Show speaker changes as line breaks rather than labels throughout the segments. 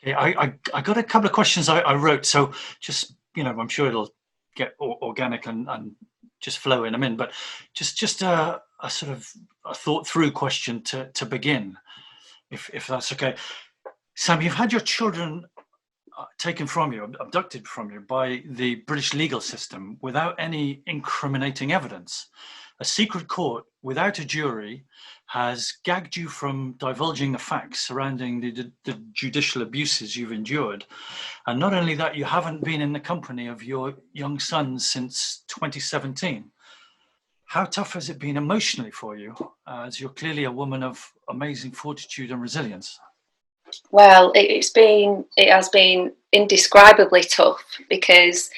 Okay, I got a couple of questions I wrote, so just, I'm sure it'll get organic and just flow in them in, but just a sort of a thought through question to begin, if that's okay. Sam, you've had your children taken from you, abducted from you by the British legal system without any incriminating evidence. A secret court without a jury has gagged you from divulging the facts surrounding the judicial abuses you've endured. And not only that, you haven't been in the company of your young sons since 2017. How tough has it been emotionally for you, as you're clearly a woman of amazing fortitude and resilience?
Well, it has been indescribably tough because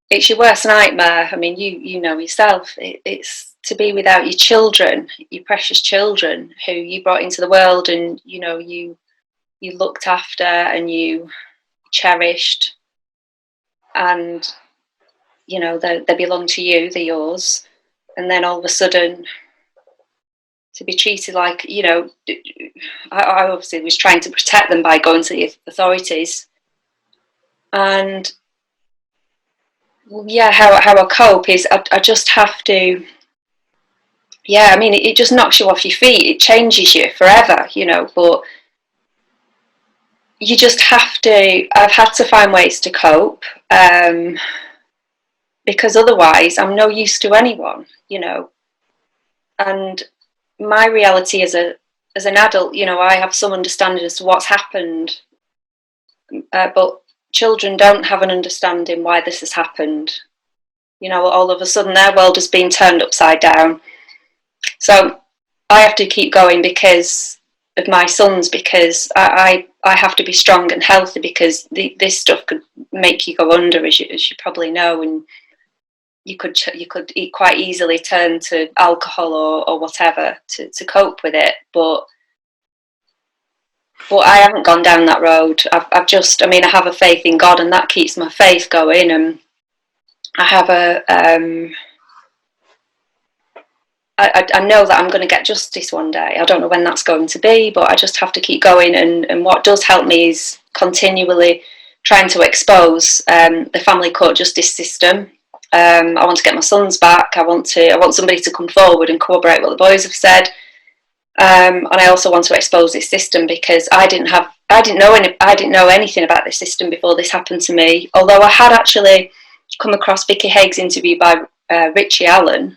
it's your worst nightmare. I mean, you know yourself. It's to be without your children, your precious children, who you brought into the world, and you looked after and you cherished, and they belong to you, they're yours, and then all of a sudden to be treated like, I obviously was trying to protect them by going to the authorities, and yeah, how I cope is I just have to. Yeah, I mean, it just knocks you off your feet. It changes you forever, but you just have to. I've had to find ways to cope, because otherwise I'm no use to anyone, and my reality as an adult, I have some understanding as to what's happened, but children don't have an understanding why this has happened. All of a sudden their world has been turned upside down. So I have to keep going because of my sons, because I have to be strong and healthy, because this stuff could make you go under, as you probably know, and you could quite easily turn to alcohol or whatever to cope with it. But I haven't gone down that road. I've just, I have a faith in God, and that keeps my faith going. And I have I know that I'm going to get justice one day. I don't know when that's going to be, but I just have to keep going. And what does help me is continually trying to expose the family court justice system. I want to get my sons back. I want somebody to come forward and corroborate what the boys have said. And I also want to expose this system, because I didn't know anything about this system before this happened to me. Although I had actually come across Vicky Haig's interview by Richie Allen,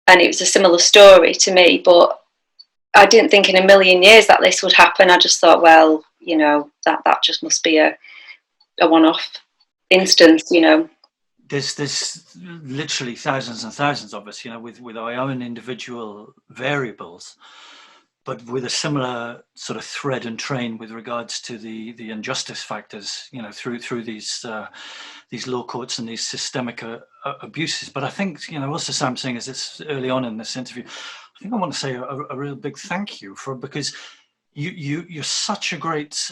and it was a similar story to me, but I didn't think in a million years that this would happen. I just thought, well, that just must be a one-off instance,
There's literally thousands and thousands of us, with our own individual variables, but with a similar sort of thread and train with regards to the injustice factors, through these law courts and these systemic abuses. But I think, also Sam, saying as it's early on in this interview, I think I want to say a real big thank you because you're such a great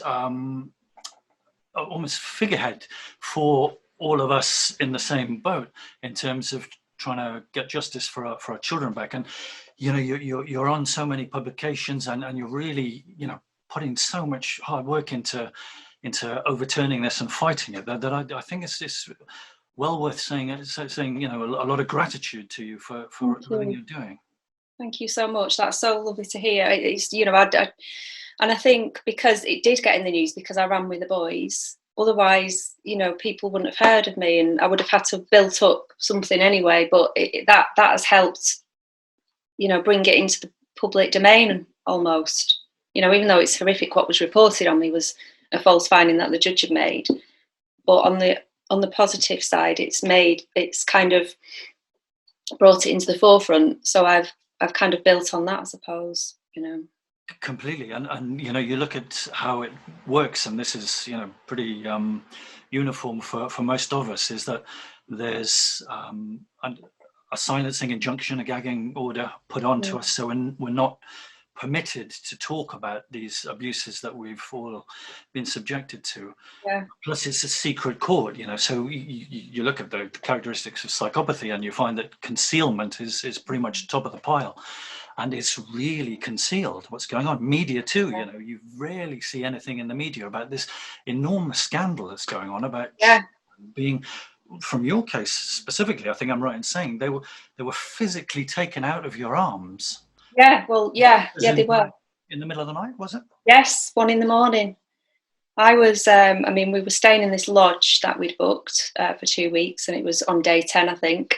almost figurehead for all of us in the same boat in terms of trying to get justice for our children back. And you're on so many publications, and you're really putting so much hard work into overturning this and fighting it, that I think it's well worth saying a lot of gratitude to you for everything you're doing.
Thank you so much. That's so lovely to hear. It's and I think because it did get in the news because I ran with the boys. Otherwise, people wouldn't have heard of me, and I would have had to have built up something anyway. But that has helped, bring it into the public domain almost. Even though it's horrific, what was reported on me was a false finding that the judge had made. But on the positive side, it's kind of brought it into the forefront. So I've kind of built on that, I suppose.
Completely, and you look at how it works, and this is pretty uniform for most of us, is that there's a silencing injunction, a gagging order put onto us, so we're not permitted to talk about these abuses that we've all been subjected to.
Yeah.
Plus, it's a secret court, so you look at the characteristics of psychopathy and you find that concealment is pretty much top of the pile. And it's really concealed what's going on. Media too, you rarely see anything in the media about this enormous scandal that's going on about being, from your case specifically, I think I'm right in saying they were physically taken out of your arms.
Yeah, well, yeah, they were.
In the middle of the night, was it?
Yes, 1 a.m. I was, we were staying in this lodge that we'd booked for 2 weeks, and it was on day 10, I think.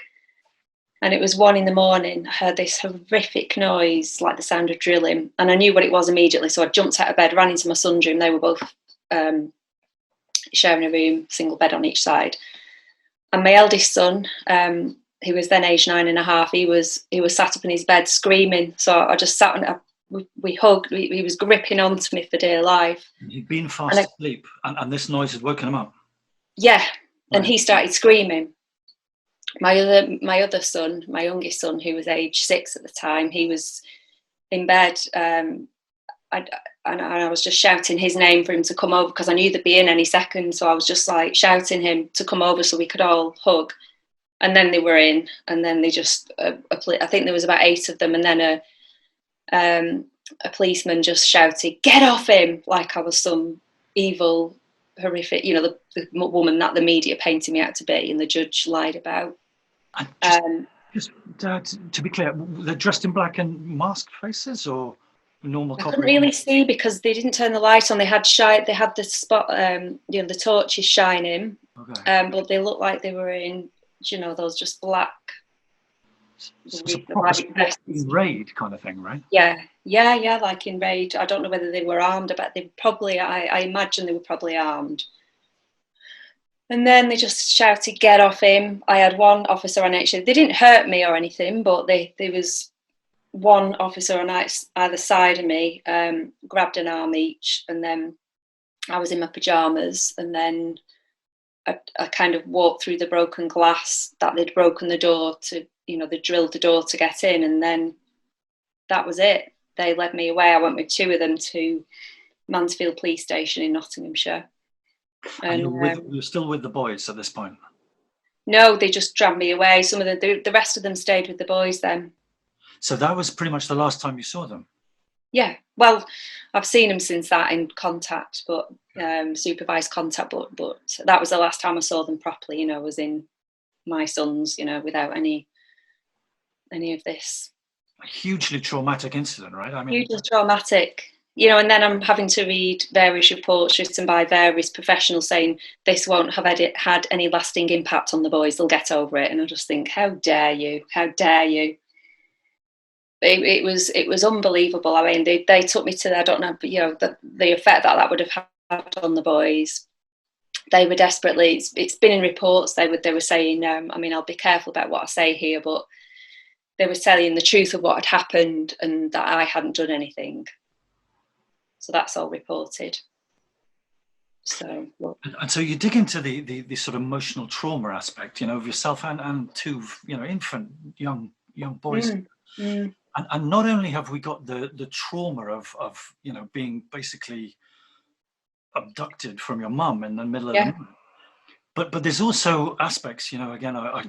And it was 1 a.m. I heard this horrific noise, like the sound of drilling. And I knew what it was immediately. So I jumped out of bed, ran into my son's room. They were both sharing a room, single bed on each side. And my eldest son, who was then aged 9.5, he was sat up in his bed screaming. So I just sat and we hugged. He was gripping onto me for dear life.
He'd been fast asleep, and this noise had woken him up.
Yeah, right. And he started screaming. My other son, my youngest son, who was age 6 at the time, he was in bed, and I was just shouting his name for him to come over because I knew they'd be in any second. So I was just like shouting him to come over so we could all hug. And then they were in, and then they just, I think there was about 8 of them, and then a policeman just shouted, "Get off him!" like I was some evil, horrific, the woman that the media painted me out to be, and the judge lied about.
Just to be clear, they're dressed in black and masked faces, or normal?
I couldn't really see because they didn't turn the light on. They had the spot, the torches shining, but they looked like they were in, those just black.
In raid kind of thing, right?
Yeah, like in raid. I don't know whether they were armed. I bet they probably. I imagine they were probably armed. And then they just shouted, "Get off him!" I had one officer on actually. They didn't hurt me or anything, but there was one officer on either side of me, grabbed an arm each, and then I was in my pajamas, and then I kind of walked through the broken glass that they'd broken the door to, they drilled the door to get in, and then that was it. They led me away. I went with 2 of them to Mansfield Police Station in Nottinghamshire.
And you're still with the boys at this point?
No, they just dragged me away. Some of the rest of them stayed with the boys then. So
that was pretty much the last time you saw them?
Yeah, well, I've seen them since that in contact, but supervised contact, but that was the last time I saw them properly, was in my son's, without any of this.
A hugely traumatic incident, right? I mean,
hugely traumatic. And then I'm having to read various reports written by various professionals saying this won't have had any lasting impact on the boys. They'll get over it. And I just think, how dare you? How dare you? It was unbelievable. I mean, they took me to, I don't know, but the effect that would have had on the boys. They were desperately. It's been in reports. They were saying, I'll be careful about what I say here, but they were telling the truth of what had happened and that I hadn't done anything. So that's all reported. So,
and so you dig into the sort of emotional trauma aspect, of yourself and 2, infant young boys. And not only have we got the trauma of being basically abducted from your mum in the middle of the night, but there's also aspects, again, I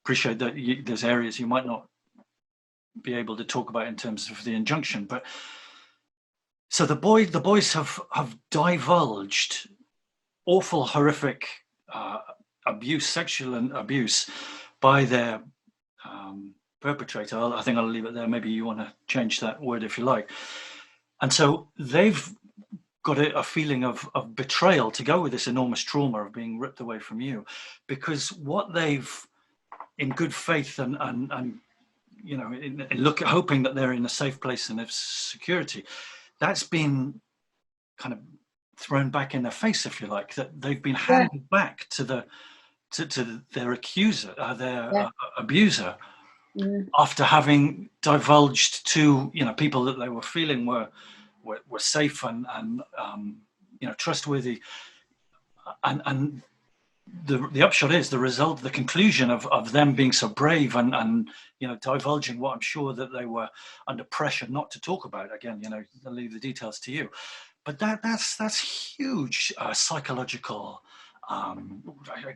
appreciate that there's areas you might not be able to talk about in terms of the injunction, but so the boys have divulged awful, horrific abuse, sexual abuse by their perpetrator. I think I'll leave it there. Maybe you want to change that word if you like. And so they've got a feeling of betrayal to go with this enormous trauma of being ripped away from you, because what they've, in good faith and hoping that they're in a safe place and of security, that's been kind of thrown back in their face, if you like, that they've been handed back to their accuser, their abuser, after having divulged to people that they were feeling were safe and trustworthy, and the upshot is the conclusion of them being so brave and divulging what I'm sure that they were under pressure not to talk about. Again, I'll leave the details to you. But that's huge psychological.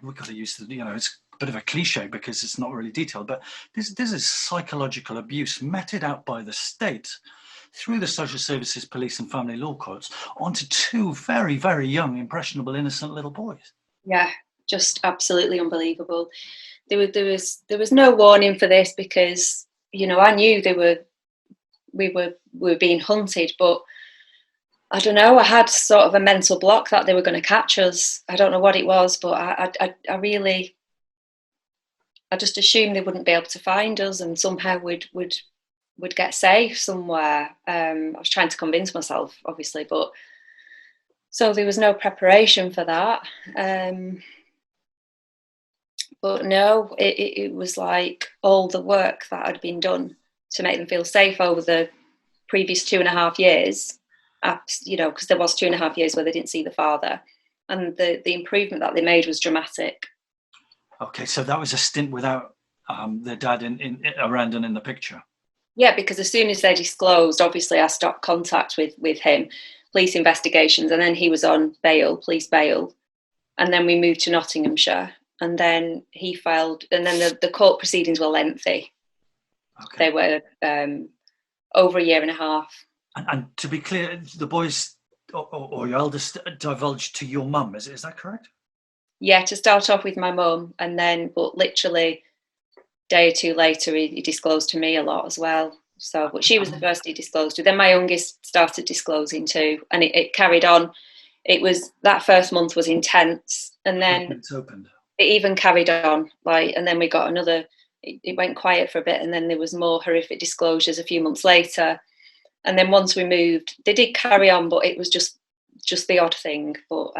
We've got to use it's a bit of a cliche because it's not really detailed, but this is psychological abuse meted out by the state through the social services, police, and family law courts onto two very, very young, impressionable, innocent little boys.
Yeah, just absolutely unbelievable. There was no warning for this because I knew we were being hunted, but I don't know. I had sort of a mental block that they were going to catch us. I don't know what it was, but I just assumed they wouldn't be able to find us, and somehow we'd get safe somewhere. I was trying to convince myself, obviously, but so there was no preparation for that. But no, it was like all the work that had been done to make them feel safe over the previous 2.5 years, because there was 2.5 years where they didn't see the father, and the improvement that they made was dramatic.
Okay, so that was a stint without their dad in around and in the picture.
Yeah, because as soon as they disclosed, obviously I stopped contact with him, police investigations, and then he was on bail, police bail, and then we moved to Nottinghamshire, and then he filed, and then the court proceedings were lengthy. Okay. They were over 1.5 years.
And to be clear, the boys or your eldest divulged to your mum, is that correct?
Yeah, to start off with my mum, and then, but literally a day or two later, he disclosed to me a lot as well. So, but she was the first he disclosed to. Then my youngest started disclosing too, and it carried on. It was, that first month was intense, and then
it's opened.
It even carried on, and then we got another. It went quiet for a bit, and then there was more horrific disclosures a few months later. And then once we moved, they did carry on, but it was just the odd thing. But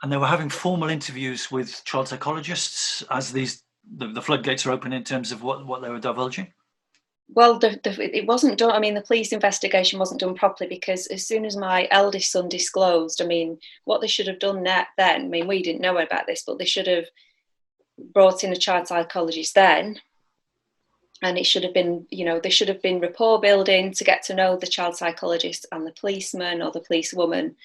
and they were having formal interviews with child psychologists as the floodgates are open in terms of what they were divulging.
Well, it wasn't done. I mean, the police investigation wasn't done properly because as soon as my eldest son disclosed, I mean, what they should have done then, I mean, we didn't know about this, but they should have brought in a child psychologist then. And it should have been, there should have been rapport building to get to know the child psychologist and the policeman or the policewoman.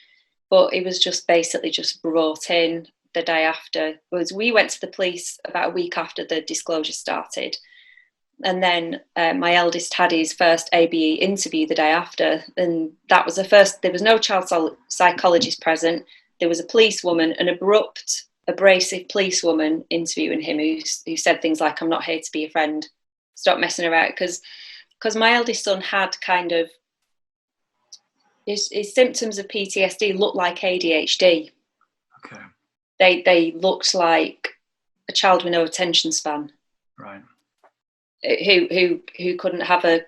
But it was just basically just brought in the day after. We went to the police about a week after the disclosure started. And then my eldest had his first ABE interview the day after. And that was the first, there was no child psychologist present. There was a policewoman, an abrupt, abrasive policewoman interviewing him who said things like, "I'm not here to be a friend. Stop messing around." Because my eldest son had kind of, his symptoms of PTSD looked like ADHD.
Okay.
They looked like a child with no attention span.
Right.
Who couldn't have a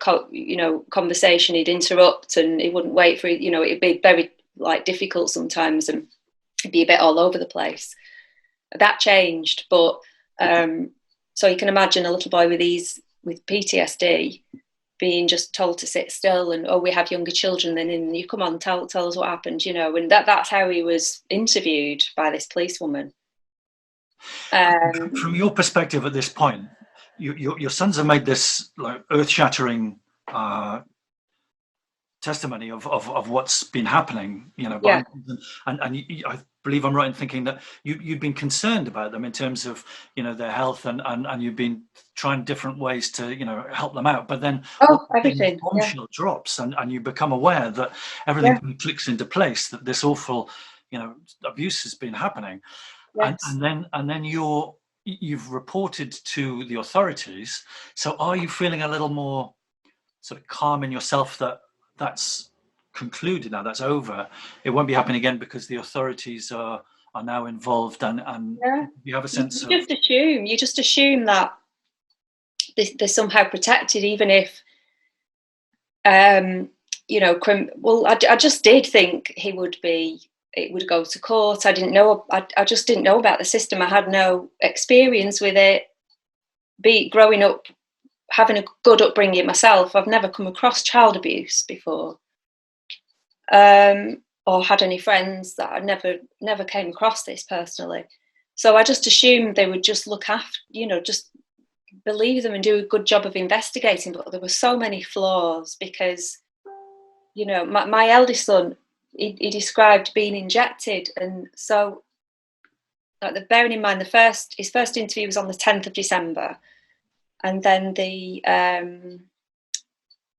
conversation. He'd interrupt and he wouldn't wait for it. It'd be very difficult sometimes, and it'd be a bit all over the place. That changed, but so you can imagine a little boy with PTSD being just told to sit still, and we have younger children, and you come on, tell us what happened, and that's how he was interviewed by this policewoman.
From your perspective at this point, your sons have made this earth-shattering testimony of what's been happening,
Yeah.
and I believe I'm right in thinking that you've been concerned about them in terms of their health, and you've been trying different ways to help them out. But then
everything
bombshell drops, and you become aware that everything clicks into place. That this awful abuse has been happening, yes. and then you've reported to the authorities. So are you feeling a little more sort of calm in yourself that that's concluded now, that's over, it won't be happening again because the authorities are now involved, and you have a sense
you just assume that they're somehow protected, even if I just did think it would go to court. I didn't know. I just didn't know about the system. I had no experience with it. Growing up, having a good upbringing myself, I've never come across child abuse before, or had any friends that I never came across this personally. So I just assumed they would just look after, just believe them and do a good job of investigating. But there were so many flaws because, my eldest son, he described being injected. And so, bearing in mind, his first interview was on the 10th of December. And then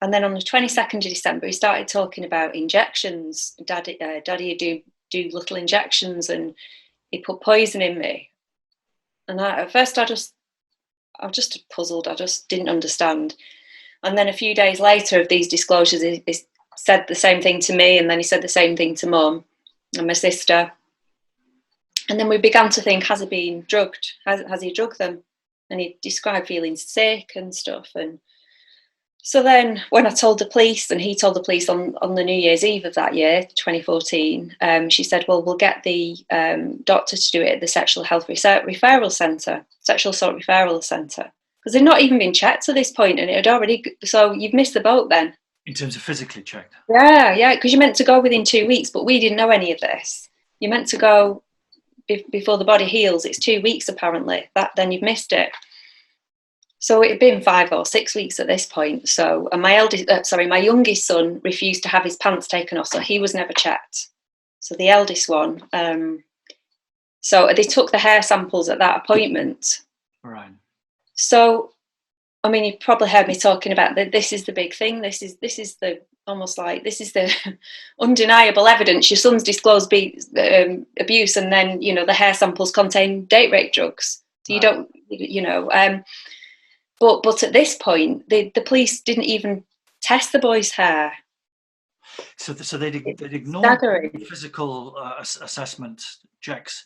on the 22nd of December, he started talking about injections. Daddy would do little injections, and he put poison in me. And at first I was just puzzled. I just didn't understand. And then a few days later of these disclosures, he said the same thing to me, and then he said the same thing to Mum and my sister. And then we began to think, has he been drugged? Has he drugged them? And he described feeling sick and stuff. And so then when I told the police, and he told the police on the New Year's Eve of that year, 2014, she said, well, we'll get the doctor to do it at the Sexual Health Referral Centre, Sexual Assault Referral Centre. Because they'd not even been checked to this point, and it had already, so you've missed the boat then.
In terms of physically checked?
Yeah, because you're meant to go within 2 weeks, but we didn't know any of this. You're meant to go before the body heals. It's 2 weeks apparently. Then you've missed it. So it had been 5 or 6 weeks at this point. So, and my youngest son refused to have his pants taken off, so he was never checked. So the eldest one, so they took the hair samples at that appointment.
Right.
So, I mean, you've probably heard me talking about that. This is the big thing. This is the almost like this is the undeniable evidence. Your son's disclosed abuse, and then the hair samples contain date rape drugs. So you don't, But at this point, the police didn't even test the boy's hair.
So they'd ignored physical assessment checks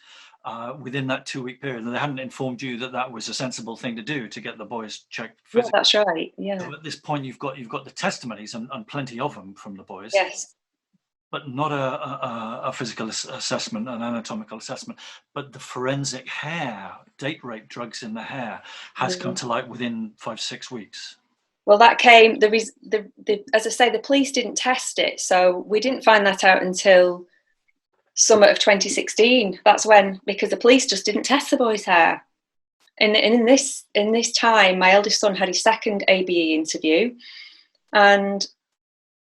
within that 2 week period, and they hadn't informed you that was a sensible thing to do, to get the boys checked physically.
Yeah, that's right. Yeah.
So at this point, you've got the testimonies and plenty of them from the boys.
Yes.
But not a physical assessment, an anatomical assessment. But the forensic hair, date rape drugs in the hair, has come to light within 5-6 weeks.
Well, that came. As I say, the police didn't test it, so we didn't find that out until summer of 2016. That's when, because the police just didn't test the boy's hair. And in this time, my eldest son had his second ABE interview, and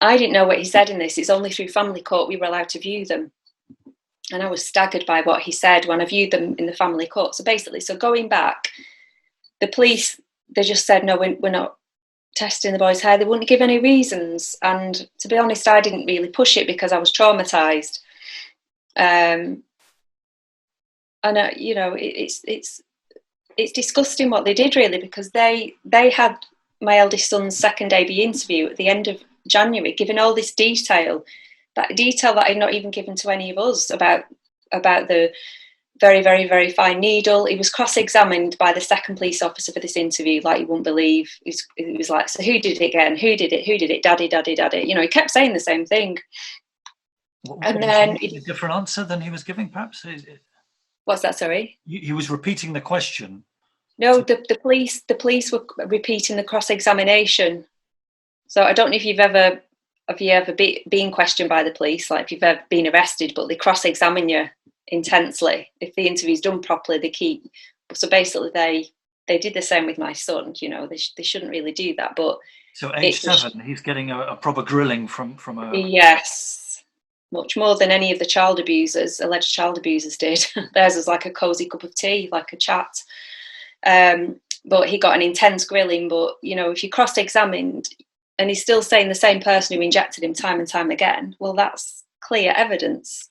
I didn't know what he said in this. It's only through family court we were allowed to view them. And I was staggered by what he said when I viewed them in the family court. So basically, going back, the police, they just said, no, we're not testing the boy's hair. They wouldn't give any reasons. And to be honest, I didn't really push it because I was traumatised. It's disgusting what they did, really, because they had my eldest son's second AB interview at the end of January, giving all this detail that I'd not even given to any of us about the very, very, very fine needle. He was cross-examined by the second police officer for this interview, like you wouldn't believe. It was like, so who did it again? Who did it? Who did it? Daddy, daddy, daddy. He kept saying the same thing.
And then a different answer than he was giving, perhaps?
What's that, sorry?
He was repeating the question.
No, the police were repeating the cross-examination. So I don't know if you've ever been questioned by the police, like if you've ever been arrested, but they cross-examine you intensely. If the interview's done properly, they keep. So basically, they did the same with my son. They shouldn't really do that. But
so age 7, he's getting a proper grilling from a.
Yes, much more than any of the alleged child abusers did. Theirs was like a cosy cup of tea, like a chat. But he got an intense grilling. But if you cross-examined, and he's still saying the same person who injected him time and time again, well, that's clear evidence.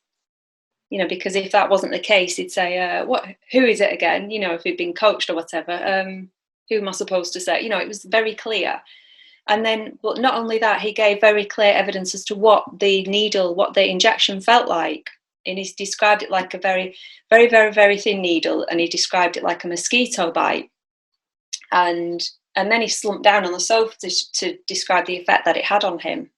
Because if that wasn't the case, he'd say, who is it again? If he'd been coached or whatever, who am I supposed to say? It was very clear. And then, but not only that, he gave very clear evidence as to what the injection felt like. And he described it like a very, very, very, very thin needle. And he described it like a mosquito bite. And then he slumped down on the sofa to describe the effect that it had on him.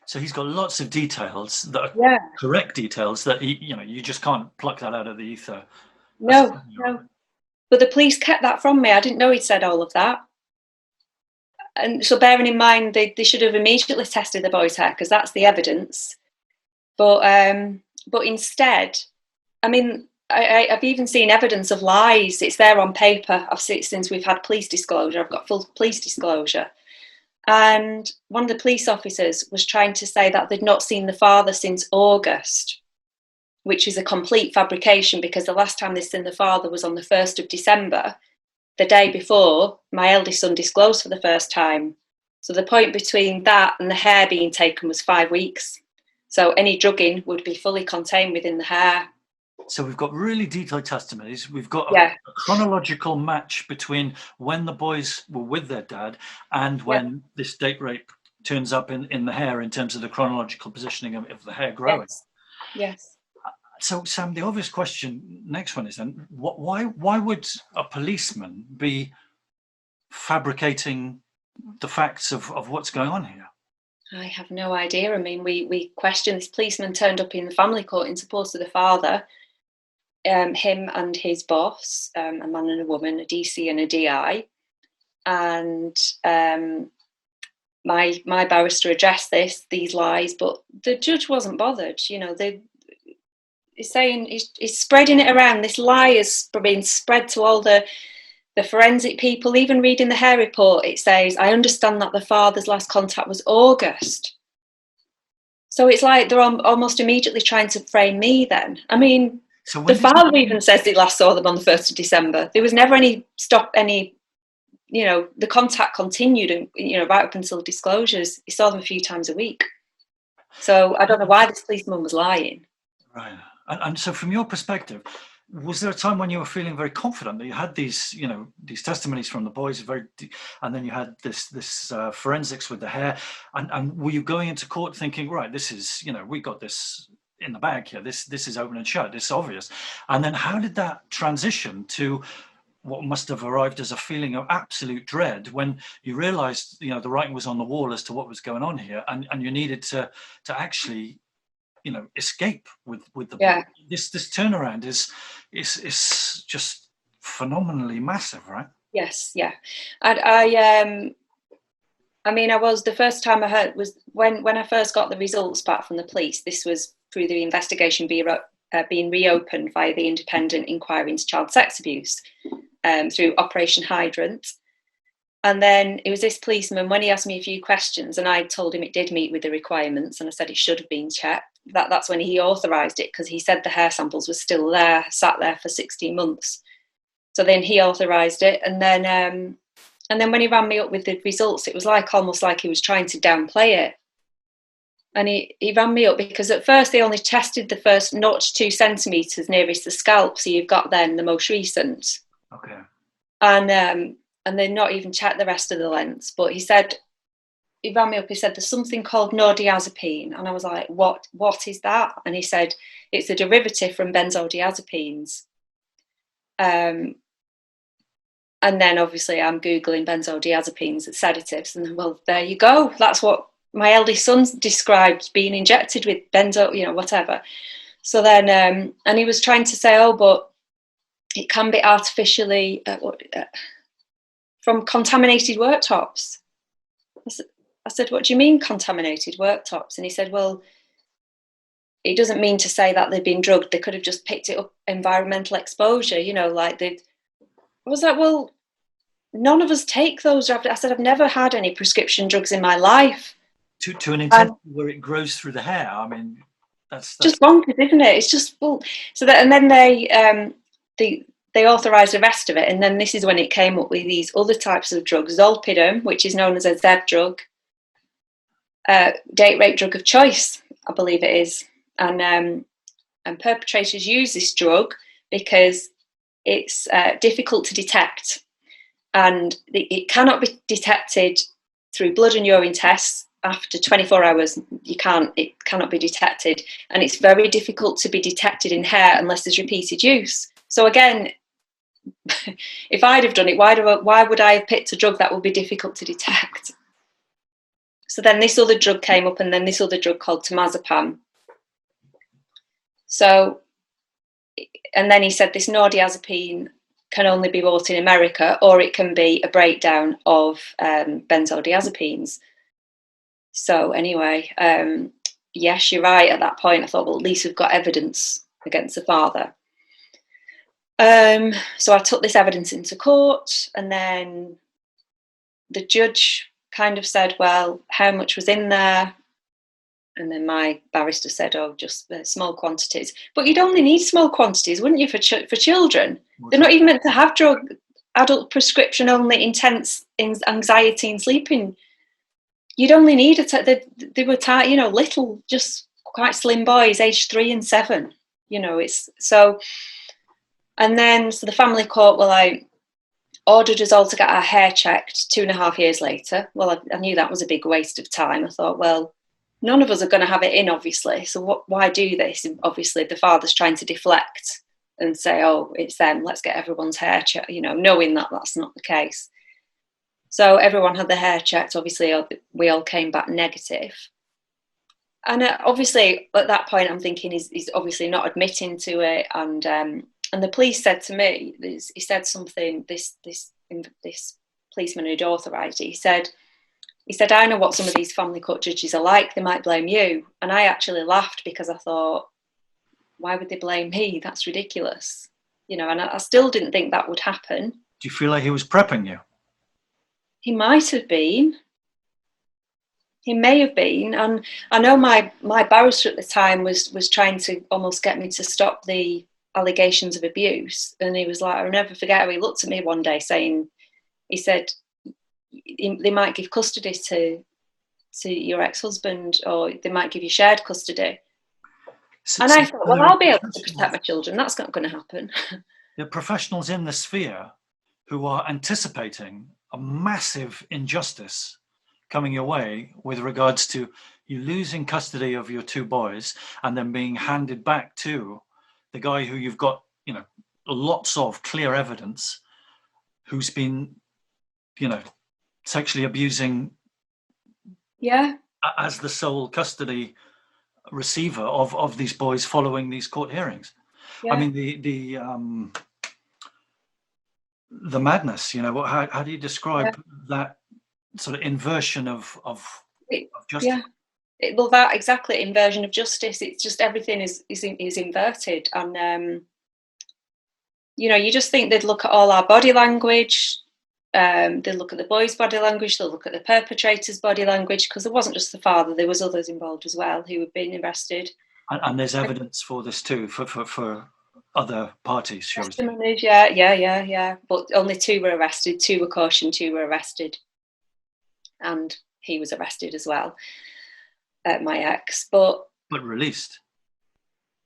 So he's got lots of details that are correct details that you just can't pluck that out of the ether.
No. But the police kept that from me. I didn't know he'd said all of that. And so bearing in mind, they should have immediately tested the boy's hair because that's the evidence. But instead, I mean, I've even seen evidence of lies. It's there on paper. I've seen it since we've had police disclosure. I've got full police disclosure. And one of the police officers was trying to say that they'd not seen the father since August, which is a complete fabrication, because the last time they'd seen the father was on the 1st of December, the day before my eldest son disclosed for the first time. So the point between that and the hair being taken was 5 weeks. So any drugging would be fully contained within the hair.
So we've got really detailed testimonies. We've got
Yeah.
a chronological match between when the boys were with their dad and when this date rape turns up in the hair, in terms of the chronological positioning of the hair growing.
Yes.
So, Sam, the obvious question, next one is then, why would a policeman be fabricating the facts of what's going on here?
I have no idea. I mean, we questioned this policeman, turned up in the family court in support of the father, him and his boss, a man and a woman, a DC and a DI. And my barrister addressed these lies, but the judge wasn't bothered. You know, he's saying, he's spreading it around. This lie is being spread to all the forensic people. Even reading the hair report, it says, I understand that the father's last contact was August. So it's like they're almost immediately trying to frame me then. I mean, so the father even says he last saw them on the 1st of December. There was never any, you know, the contact continued, and, you know, right up until disclosures. He saw them a few times a week. So I don't know why this policeman was lying.
Right. And so from your perspective, was there a time when you were feeling very confident that you had these, you know, these testimonies from the boys, and then you had this forensics with the hair, and were you going into court thinking, right, this is, you know, we got this in the bag here, this is open and shut, this is obvious? And then how did that transition to what must have arrived as a feeling of absolute dread when you realized, you know, the writing was on the wall as to what was going on here, and you needed to actually, you know, escape with the boy? This turnaround is just phenomenally massive, right?
Yes, yeah. And I mean, I was, the first time I heard was when I first got the results back from the police. This was through the investigation being reopened via the Independent Inquiry into Child Sex Abuse, through Operation Hydrant. And then it was this policeman, when he asked me a few questions and I told him it did meet with the requirements and I said it should have been checked, that's when he authorised it, because he said the hair samples were still there, sat there for 16 months. So then he authorised it, and then when he ran me up with the results, it was like almost like he was trying to downplay it. And he ran me up because at first they only tested the first 0 to 2 centimetres nearest the scalp, so you've got then the most recent.
Okay.
And they're not even checked the rest of the lengths. But he ran me up, he said, there's something called nordiazepine. And I was like, what is that? And he said, it's a derivative from benzodiazepines. And then obviously I'm Googling benzodiazepines, sedatives. And then, well, there you go. That's what my eldest son described, being injected with benzo, you know, whatever. So then, and he was trying to say, oh, but it can be artificially, from contaminated worktops. I said, what do you mean contaminated worktops? And he said, well, it doesn't mean to say that they've been drugged. They could have just picked it up, environmental exposure, you know, like I was like, well, none of us take those. I said, I've never had any prescription drugs in my life.
To an intensity where it grows through the hair. I mean, that's
just bonkers, isn't it? It's just, well, so that, and then they authorised the rest of it, and then this is when it came up with these other types of drugs: zolpidem, which is known as a Z drug, date rape drug of choice, I believe it is, and perpetrators use this drug because it's difficult to detect, and it cannot be detected through blood and urine tests. After 24 hours, it cannot be detected, and it's very difficult to be detected in hair unless there's repeated use. So again, if I'd have done it, why would I have picked a drug that would be difficult to detect? So then this other drug came up, and then this other drug called temazepam. So, and then he said this nordiazepine can only be bought in America, or it can be a breakdown of benzodiazepines. So anyway, yes, you're right. At that point, I thought, well, at least we've got evidence against the father. So I took this evidence into court, and then the judge kind of said, well, how much was in there? And then my barrister said, oh, just small quantities. But you'd only need small quantities, wouldn't you, for children? They're not even meant to have adult prescription only intense anxiety and sleeping. You'd only need they were little, just quite slim boys, aged 3 and 7. It's so. And then so the family court ordered us all to get our hair checked 2.5 years later. Well, I knew that was a big waste of time. I thought, well, none of us are going to have it in, obviously. So why do this? And obviously, the father's trying to deflect and say, oh, it's them. Let's get everyone's hair checked, knowing that that's not the case. So everyone had their hair checked. Obviously, we all came back negative. And obviously, at that point, I'm thinking he's obviously not admitting to it. And the police said to me, he said something, this policeman who'd authorised it, he said, I know what some of these family court judges are like, they might blame you. And I actually laughed because I thought, why would they blame me? That's ridiculous. And I still didn't think that would happen.
Do you feel like he was prepping you?
He might have been. He may have been. And I know my barrister at the time was trying to almost get me to stop the allegations of abuse. And he was like, I'll never forget how he looked at me one day saying, he said, they might give custody to your ex-husband, or they might give you shared custody. And I thought, well, I'll be able to protect my children. That's not going to happen.
There are professionals in the sphere who are anticipating a massive injustice coming your way with regards to you losing custody of your 2 boys and then being handed back to the guy who you've got, lots of clear evidence who's been, sexually abusing as the sole custody receiver of these boys following these court hearings. I mean, the madness, how do you describe that sort of inversion of justice?
Well, that exactly, inversion of justice. It's just everything is inverted. And you just think they'd look at all our body language. They'll look at the boys' body language, they'll look at the perpetrator's body language, because there wasn't just the father, there was others involved as well who had been arrested.
And there's evidence for this too, for other parties, shall we say.
Yeah. But only 2 were arrested, 2 were cautioned, 2 were arrested. And he was arrested as well, my ex. But
released.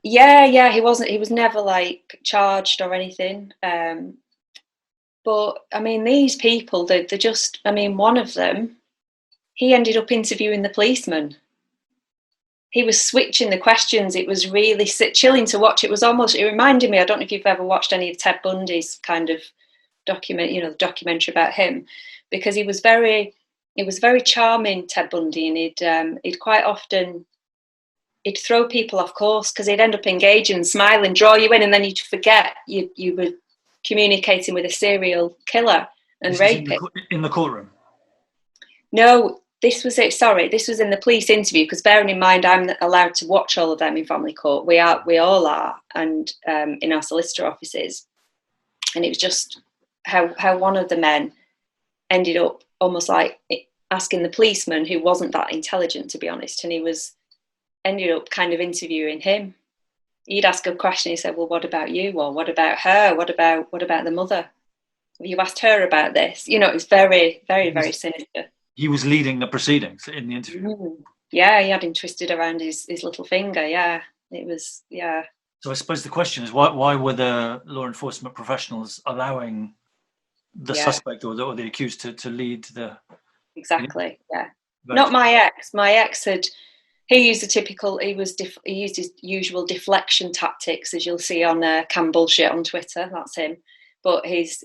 Yeah, he was never charged or anything. But I mean, these people, they're just, I mean, one of them, he ended up interviewing the policeman. He was switching the questions. It was really chilling to watch. It reminded me, I don't know if you've ever watched any of Ted Bundy's kind of the documentary about him, because he was very charming, Ted Bundy, and he'd quite often, he'd throw people off course because he'd end up engaging, smiling, draw you in, and then you'd forget you were communicating with a serial killer and rapist.
In the courtroom?
No, this was it. Sorry, this was in the police interview, because bearing in mind I'm allowed to watch all of them in family court. We all are, and in our solicitor offices. And it was just how one of the men ended up almost like asking the policeman, who wasn't that intelligent, to be honest, and he ended up kind of interviewing him. He'd ask a question, he said, well, what about you? Or what about her? What about the mother? Have you asked her about this? It was very, very, very sinister.
He was leading the proceedings in the interview.
Yeah, he had him twisted around his little finger. Yeah, it was, yeah.
So I suppose the question is, why were the law enforcement professionals allowing the suspect or the accused to lead the...
Exactly, yeah. Not my ex. My ex he used he used his usual deflection tactics, as you'll see on Cam Bullshit on Twitter. That's him. But his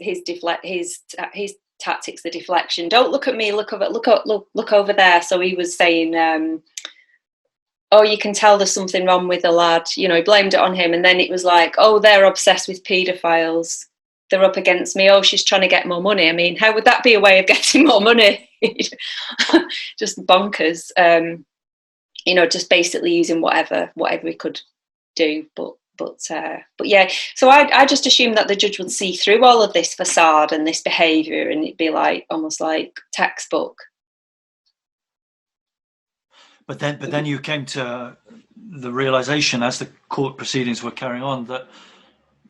tactics, the deflection. Don't look at me. Look over there. So he was saying, "Oh, you can tell there's something wrong with the lad." He blamed it on him, and then it was like, "Oh, they're obsessed with paedophiles. They're up against me. Oh, she's trying to get more money." I mean, how would that be a way of getting more money? Just bonkers. Just basically using whatever we could do. But yeah, so I just assumed that the judge would see through all of this facade and this behaviour, and it'd be like almost like textbook.
But then you came to the realization as the court proceedings were carrying on that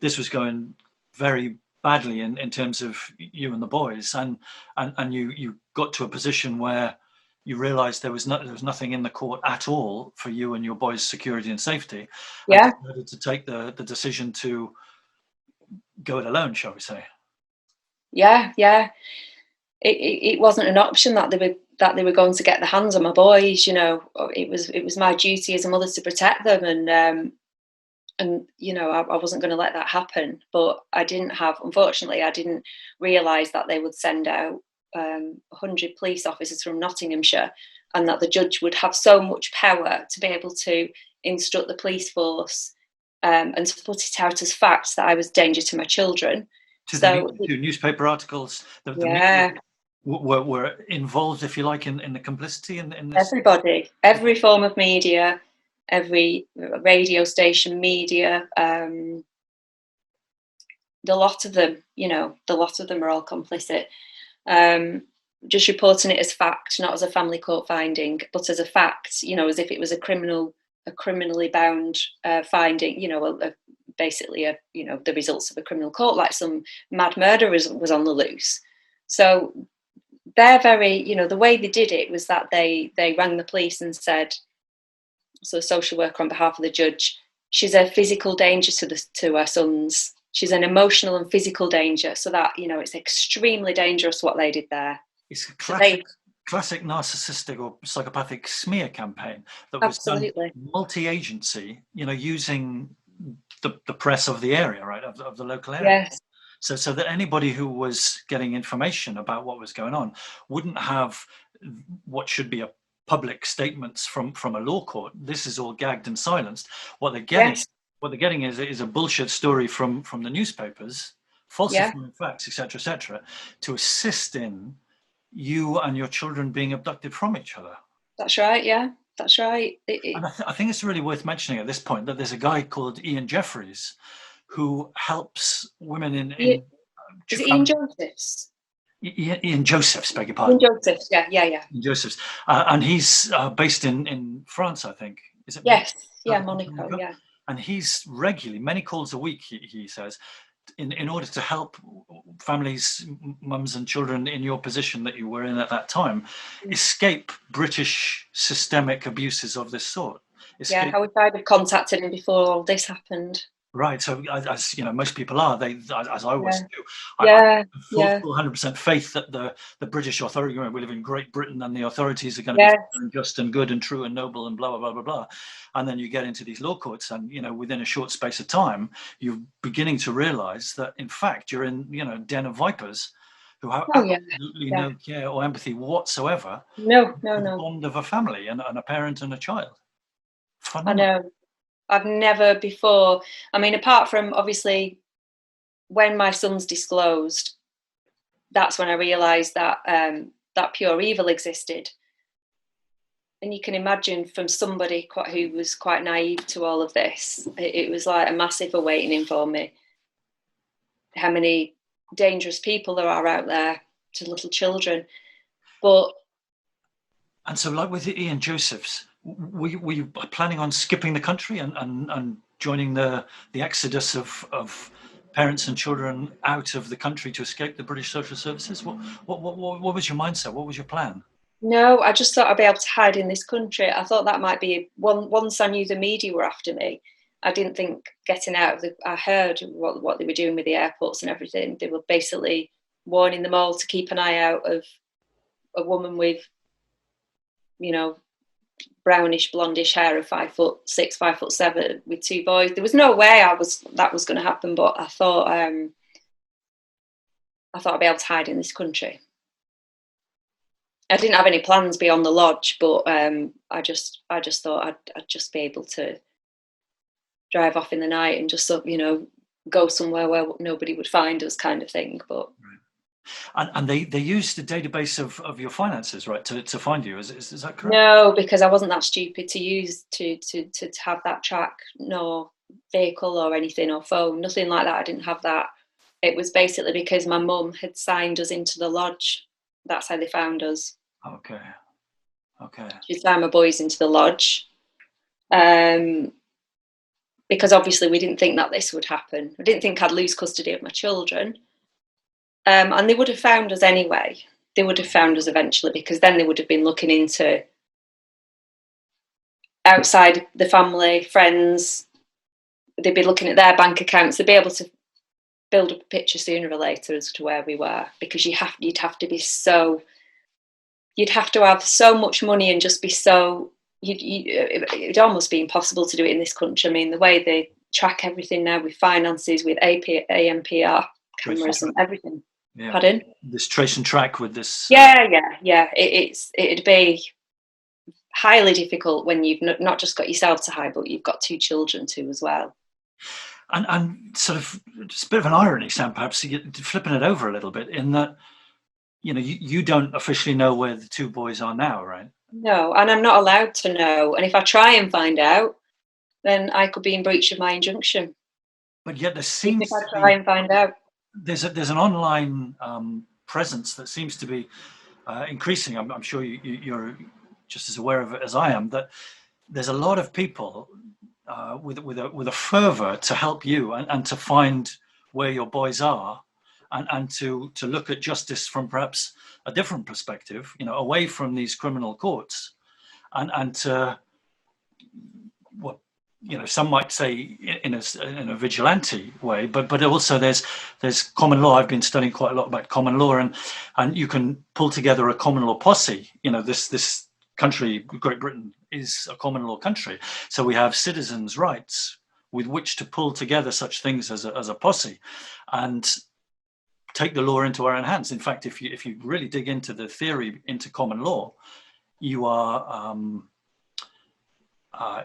this was going very badly in terms of you and the boys, and you got to a position where you realized there was nothing in the court at all for you and your boys' security and safety, and
Yeah,
decided to take the decision to go it alone, shall we say.
yeah, yeah. It wasn't an option that they were going to get their hands on my boys. You know, it was my duty as a mother to protect them, and you know, I wasn't going to let that happen. But unfortunately, I didn't realise that they would send out 100 police officers from Nottinghamshire, and that the judge would have so much power to be able to instruct the police force and to put it out as facts that I was a danger to my children.
To newspaper articles, the
Yeah,
media were involved, if you like, in the complicity in this.
everybody, every form of media, every radio station media, the lot of them, are all complicit. Just reporting it as fact, not as a family court finding, but as a fact, as if it was a criminally bound finding, basically the results of a criminal court, like some mad murder was on the loose. So they're very, the way they did it was that they rang the police and said, so a social worker on behalf of the judge, she's a physical danger to her sons. She's an emotional and physical danger. So that, it's extremely dangerous what they did there.
It's a classic narcissistic or psychopathic smear campaign that was done multi-agency, using the press of the area, right, of the local area.
Yes.
So that anybody who was getting information about what was going on wouldn't have what should be a public statements from a law court. This is all gagged and silenced. What they're getting is a bullshit story from the newspapers, falsifying facts, etc., to assist in you and your children being abducted from each other.
That's right. Yeah, that's right.
And I think it's really worth mentioning at this point that there's a guy called Ian Jeffries who helps women in
is it Ian Josephs?
Ian Josephs, beg your pardon.
Ian Josephs, yeah. Ian
Josephs, and he's based in France, I think. Is it?
Yes, Monaco, yeah.
And he's regularly, many calls a week, he says, in order to help families, mums and children in your position that you were in at that time, escape British systemic abuses of this sort.
I wish I'd have contacted him before all this happened.
Right, so as most people are, as I always do.
I have
full 100% faith that the British authority, we live in Great Britain, and the authorities are going to be just and good and true and noble and blah blah blah blah blah. And then you get into these law courts, and within a short space of time, you're beginning to realise that in fact you're in a den of vipers who have absolutely no care or empathy whatsoever.
No.
The bond of a family and a parent and a child.
Phenomenal. I know. I've never before, apart from obviously when my son's disclosed, that's when I realised that that pure evil existed. And you can imagine from somebody who was quite naive to all of this, it was like a massive awakening for me. How many dangerous people there are out there to little children.
And so like with Ian Josephs, were you planning on skipping the country and joining the exodus of parents and children out of the country to escape the British social services? What was your mindset? What was your plan?
No, I just thought I'd be able to hide in this country. I thought that might be once I knew the media were after me. I didn't think getting out of I heard what they were doing with the airports and everything. They were basically warning them all to keep an eye out of a woman with, brownish blondish hair of 5'6", 5'7", with two boys. There was no way that was going to happen, but I thought I'd be able to hide in this country. I didn't have any plans beyond the lodge, but I just thought I'd just be able to drive off in the night and just go somewhere where nobody would find us, kind of thing. But
and they used the database of your finances, right, to find you. Is that correct?
No, because I wasn't that stupid to use to have that track. No, vehicle or anything, or phone, nothing like that. I didn't have that. It was basically because my mum had signed us into the lodge. That's how they found us.
Okay. Okay.
She signed my boys into the lodge. Because obviously we didn't think that this would happen. I didn't think I'd lose custody of my children. And they would have found us anyway. They would have found us eventually, because then they would have been looking into outside the family, friends. They'd be looking at their bank accounts. They'd be able to build up a picture sooner or later as to where we were, because you'd have to have so much money and just be so, it'd almost be impossible to do it in this country. I mean, the way they track everything now with finances, with AMPR cameras and everything.
Yeah.
Pardon?
This trace and track with this.
Yeah. It'd be highly difficult when you've not just got yourself to hide, but you've got 2 children too as well.
And sort of just a bit of an irony, Sam, perhaps you're flipping it over a little bit, in that, you know, you don't officially know where the 2 boys are now, right?
No, and I'm not allowed to know. And if I try and find out, then I could be in breach of my injunction.
But yet there seems
if I try and find out.
There's an online presence that seems to be increasing. I'm sure you're just as aware of it as I am, that there's a lot of people with a fervor to help you and to find where your boys are, and to look at justice from perhaps a different perspective, you know, away from these criminal courts, and to what, you know, some might say in a vigilante way, but also there's common law. I've been studying quite a lot about common law, and you can pull together a common law posse. You know, this country, Great Britain, is a common law country, so we have citizens' rights with which to pull together such things as a posse, and take the law into our own hands. In fact, if you really dig into the theory into common law, you are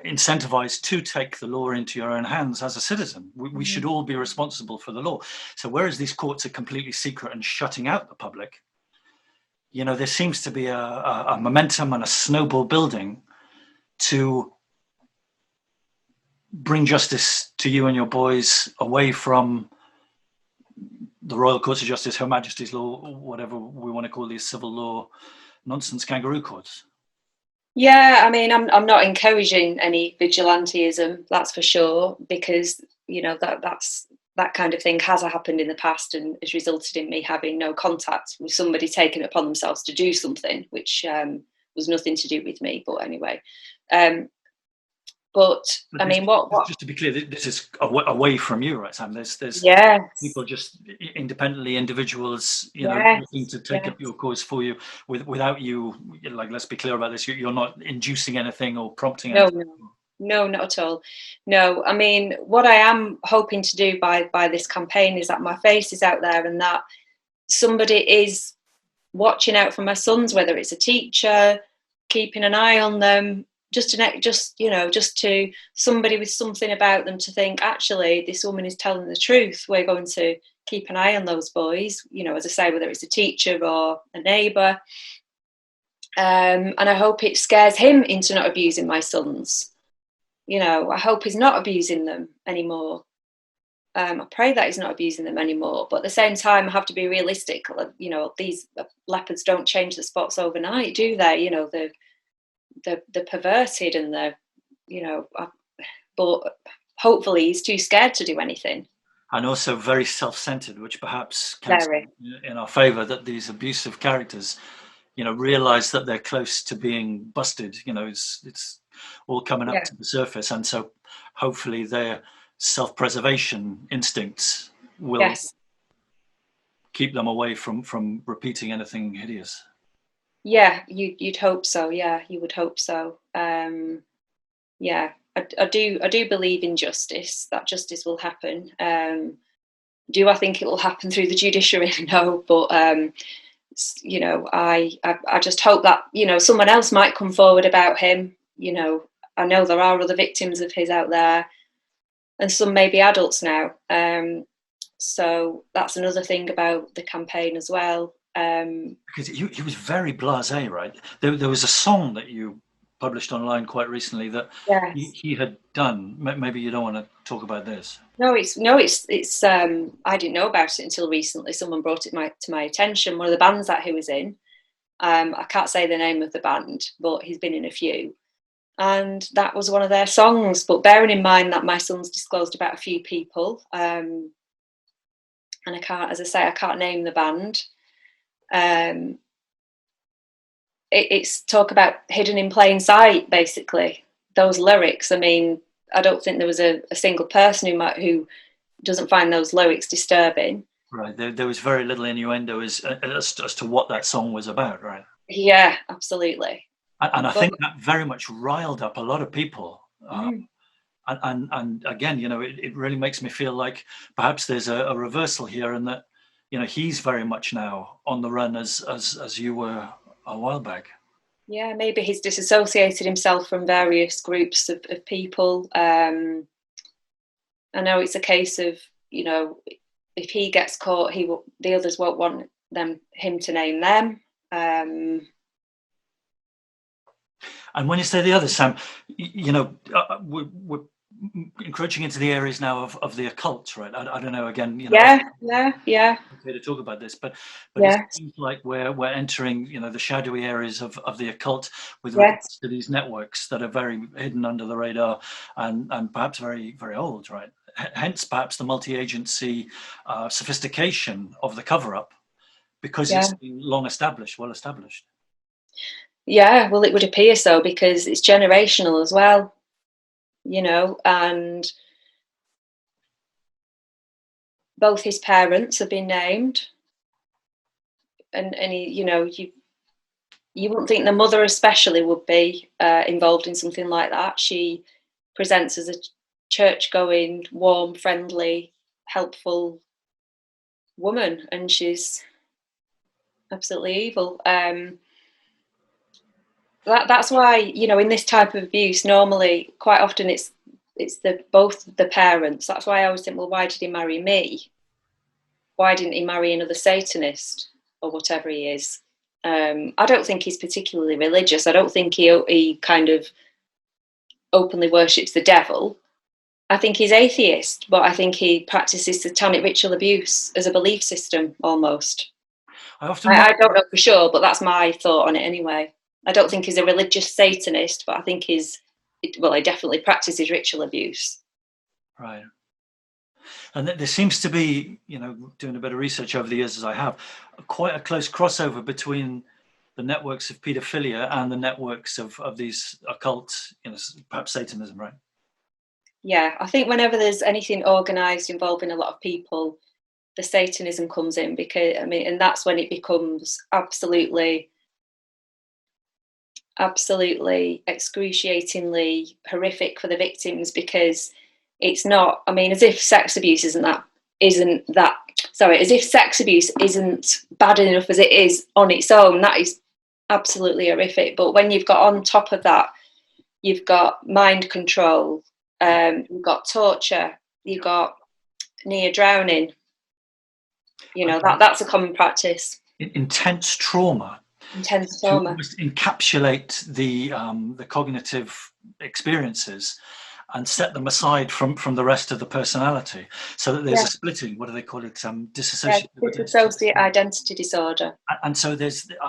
incentivized to take the law into your own hands as a citizen. We should all be responsible for the law. So whereas these courts are completely secret and shutting out the public, you know, there seems to be a momentum and a snowball building to bring justice to you and your boys away from the Royal Courts of Justice, Her Majesty's Law, whatever we want to call these civil law nonsense kangaroo courts.
Yeah, I mean, I'm not encouraging any vigilantism, that's for sure, because, you know, that kind of thing has happened in the past and has resulted in me having no contact with somebody taking it upon themselves to do something which was nothing to do with me. But anyway, but I mean, what?
Just to be clear, this is away from you, right, Sam? There's people just independently, individuals, you know, looking to take up your cause for you without you. Like, let's be clear about this. You're not inducing anything or prompting anything.
No, not at all. No, I mean, what I am hoping to do by this campaign is that my face is out there and that somebody is watching out for my sons, whether it's a teacher, keeping an eye on them. Just to somebody with something about them to think, actually, this woman is telling the truth. We're going to keep an eye on those boys, you know, as I say, whether it's a teacher or a neighbour. And I hope it scares him into not abusing my sons. You know, I hope he's not abusing them anymore. I pray that he's not abusing them anymore. But at the same time, I have to be realistic. You know, these leopards don't change the spots overnight, do they? You know, the perverted and the, you know, but hopefully he's too scared to do anything.
And also very self-centered, which perhaps counts in our favor, that these abusive characters, you know, realize that they're close to being busted. You know, it's all coming up to the surface, and so hopefully their self-preservation instincts will keep them away from repeating anything hideous.
Yeah, you'd hope so. Yeah, you would hope so. Yeah, I do believe in justice. That justice will happen. Do I think it will happen through the judiciary? No, but you know, I just hope that, you know, someone else might come forward about him. You know, I know there are other victims of his out there, and some may be adults now. So that's another thing about the campaign as well.
Because he was very blasé, right? There was a song that you
published
online quite recently that
yes.
he had done. Maybe you don't want to talk about this.
No, it's. I didn't know about it until recently. Someone brought it to my attention. One of the bands that he was in. I can't say the name of the band, but he's been in a few. And that was one of their songs. But bearing in mind that my son's disclosed about a few people, and I can't, as I say, I can't name the band. It's talk about hidden in plain sight, basically. Those lyrics. I mean, I don't think there was a single person who doesn't find those lyrics disturbing.
Right. There was very little innuendo as to what that song was about, right?
Yeah, absolutely.
And I think that very much riled up a lot of people. And again, it really makes me feel like perhaps there's a reversal here, and that, he's very much now on the run as you were a while back.
Yeah, maybe he's disassociated himself from various groups of people. I know it's a case of, if he gets caught, the others won't want him to name them.
And when you say the others, Sam, we're encroaching into the areas now of the occult, right? I don't know. Again,
Yeah.
Okay to talk about this, but
yeah.
It seems like we're entering, the shadowy areas of the occult with
Yes.
regards to these networks that are very hidden under the radar and perhaps very, very old, right? Hence, perhaps the multi-agency sophistication of the cover-up, because it's been well established.
Yeah, well, it would appear so, because it's generational as well, and both his parents have been named, and he, you wouldn't think the mother especially would be involved in something like that. She presents as a church-going, warm, friendly, helpful woman, and she's absolutely evil. That's why, in this type of abuse, normally, quite often, it's both the parents. That's why I always think, well, why did he marry me? Why didn't he marry another Satanist or whatever he is? I don't think he's particularly religious. I don't think he kind of openly worships the devil. I think he's atheist, but I think he practices satanic ritual abuse as a belief system, almost. I don't know for sure, but that's my thought on it anyway. I don't think he's a religious Satanist, but I think he definitely practices ritual abuse.
Right. And there seems to be, doing a bit of research over the years as I have, quite a close crossover between the networks of paedophilia and the networks of these occult, perhaps Satanism, right?
Yeah, I think whenever there's anything organised involving a lot of people, the Satanism comes in, because, and that's when it becomes absolutely excruciatingly horrific for the victims, because it's not, as if sex abuse isn't bad enough as it is on its own. That is absolutely horrific. But when you've got on top of that, you've got mind control, you've got torture, you've got near drowning. That's a common practice.
Intense trauma. To almost encapsulate the cognitive experiences and set them aside from the rest of the personality, so that there's a splitting. What do they call it?
Dissociative identity disorder.
And so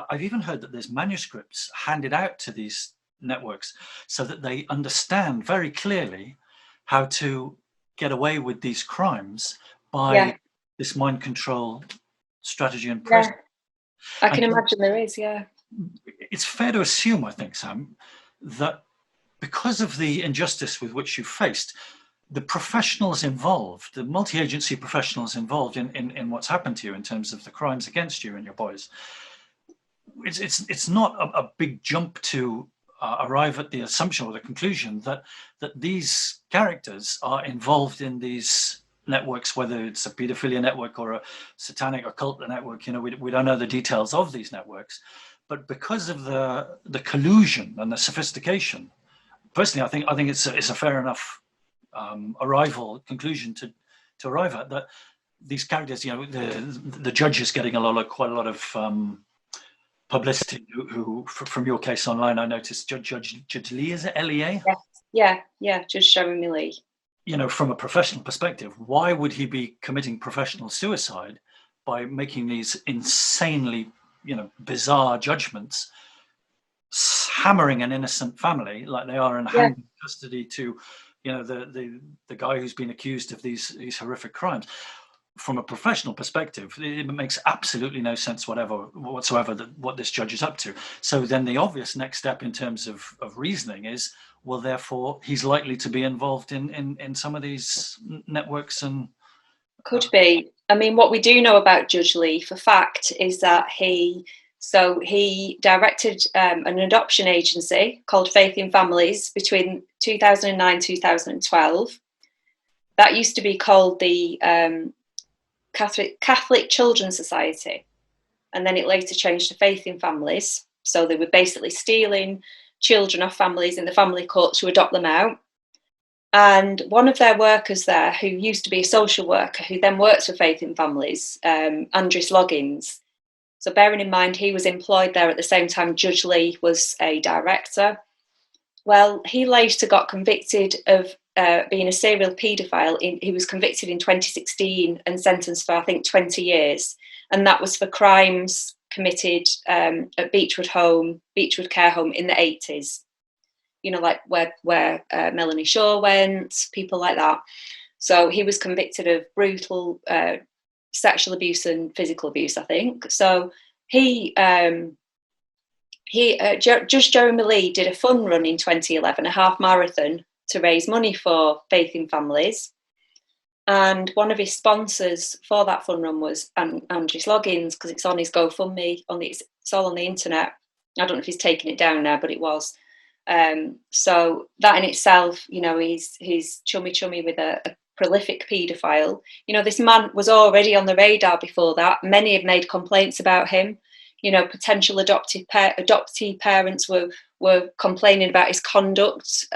I've even heard that there's manuscripts handed out to these networks so that they understand very clearly how to get away with these crimes by this mind control strategy and process.
I can imagine there is, yeah.
It's fair to assume, I think, Sam, that because of the injustice with which you faced, the professionals involved, the multi-agency professionals involved in what's happened to you in terms of the crimes against you and your boys, it's not a big jump to arrive at the assumption or the conclusion that these characters are involved in these networks, whether it's a pedophilia network or a satanic occult network. We don't know the details of these networks, but because of the collusion and the sophistication, personally, I think it's a fair enough conclusion to arrive at, that these characters, the judge is getting quite a lot of publicity, who from your case online, I noticed Judge Lee, is it Lea?
Yeah, Judge Jeremy Lee.
You know, from a professional perspective, why would he be committing professional suicide by making these insanely, bizarre judgments, hammering an innocent family like they are and
Yeah,
handing custody to, the guy who's been accused of these horrific crimes? From a professional perspective, it makes absolutely no sense whatsoever that what this judge is up to. So then the obvious next step in terms of reasoning is, well, therefore he's likely to be involved in some of these networks and
could be. I mean, what we do know about Judge Lee for fact is that he directed an adoption agency called Faith in Families between 2009 2012. That used to be called the Catholic Children's Society, and then it later changed to Faith in Families. So they were basically stealing children off families in the family court to adopt them out. And one of their workers there, who used to be a social worker, who then works for Faith in Families, Andris Loggins. So bearing in mind he was employed there at the same time Judge Lee was a director. Well, he later got convicted of being a serial paedophile. He was convicted in 2016 and sentenced for, I think, 20 years. And that was for crimes committed at Beechwood Care Home in the 80s. You know, like where Melanie Shaw went, people like that. So he was convicted of brutal sexual abuse and physical abuse, I think. So Judge Jeremy Lee did a fun run in 2011, a half marathon, to raise money for Faith in Families. And one of his sponsors for that fun run was Andris Loggins, because it's on his GoFundMe. It's all on the internet. I don't know if he's taken it down now, but it was. So that in itself, he's chummy with a prolific paedophile. This man was already on the radar before that. Many have made complaints about him. Potential adoptee parents were complaining about his conduct.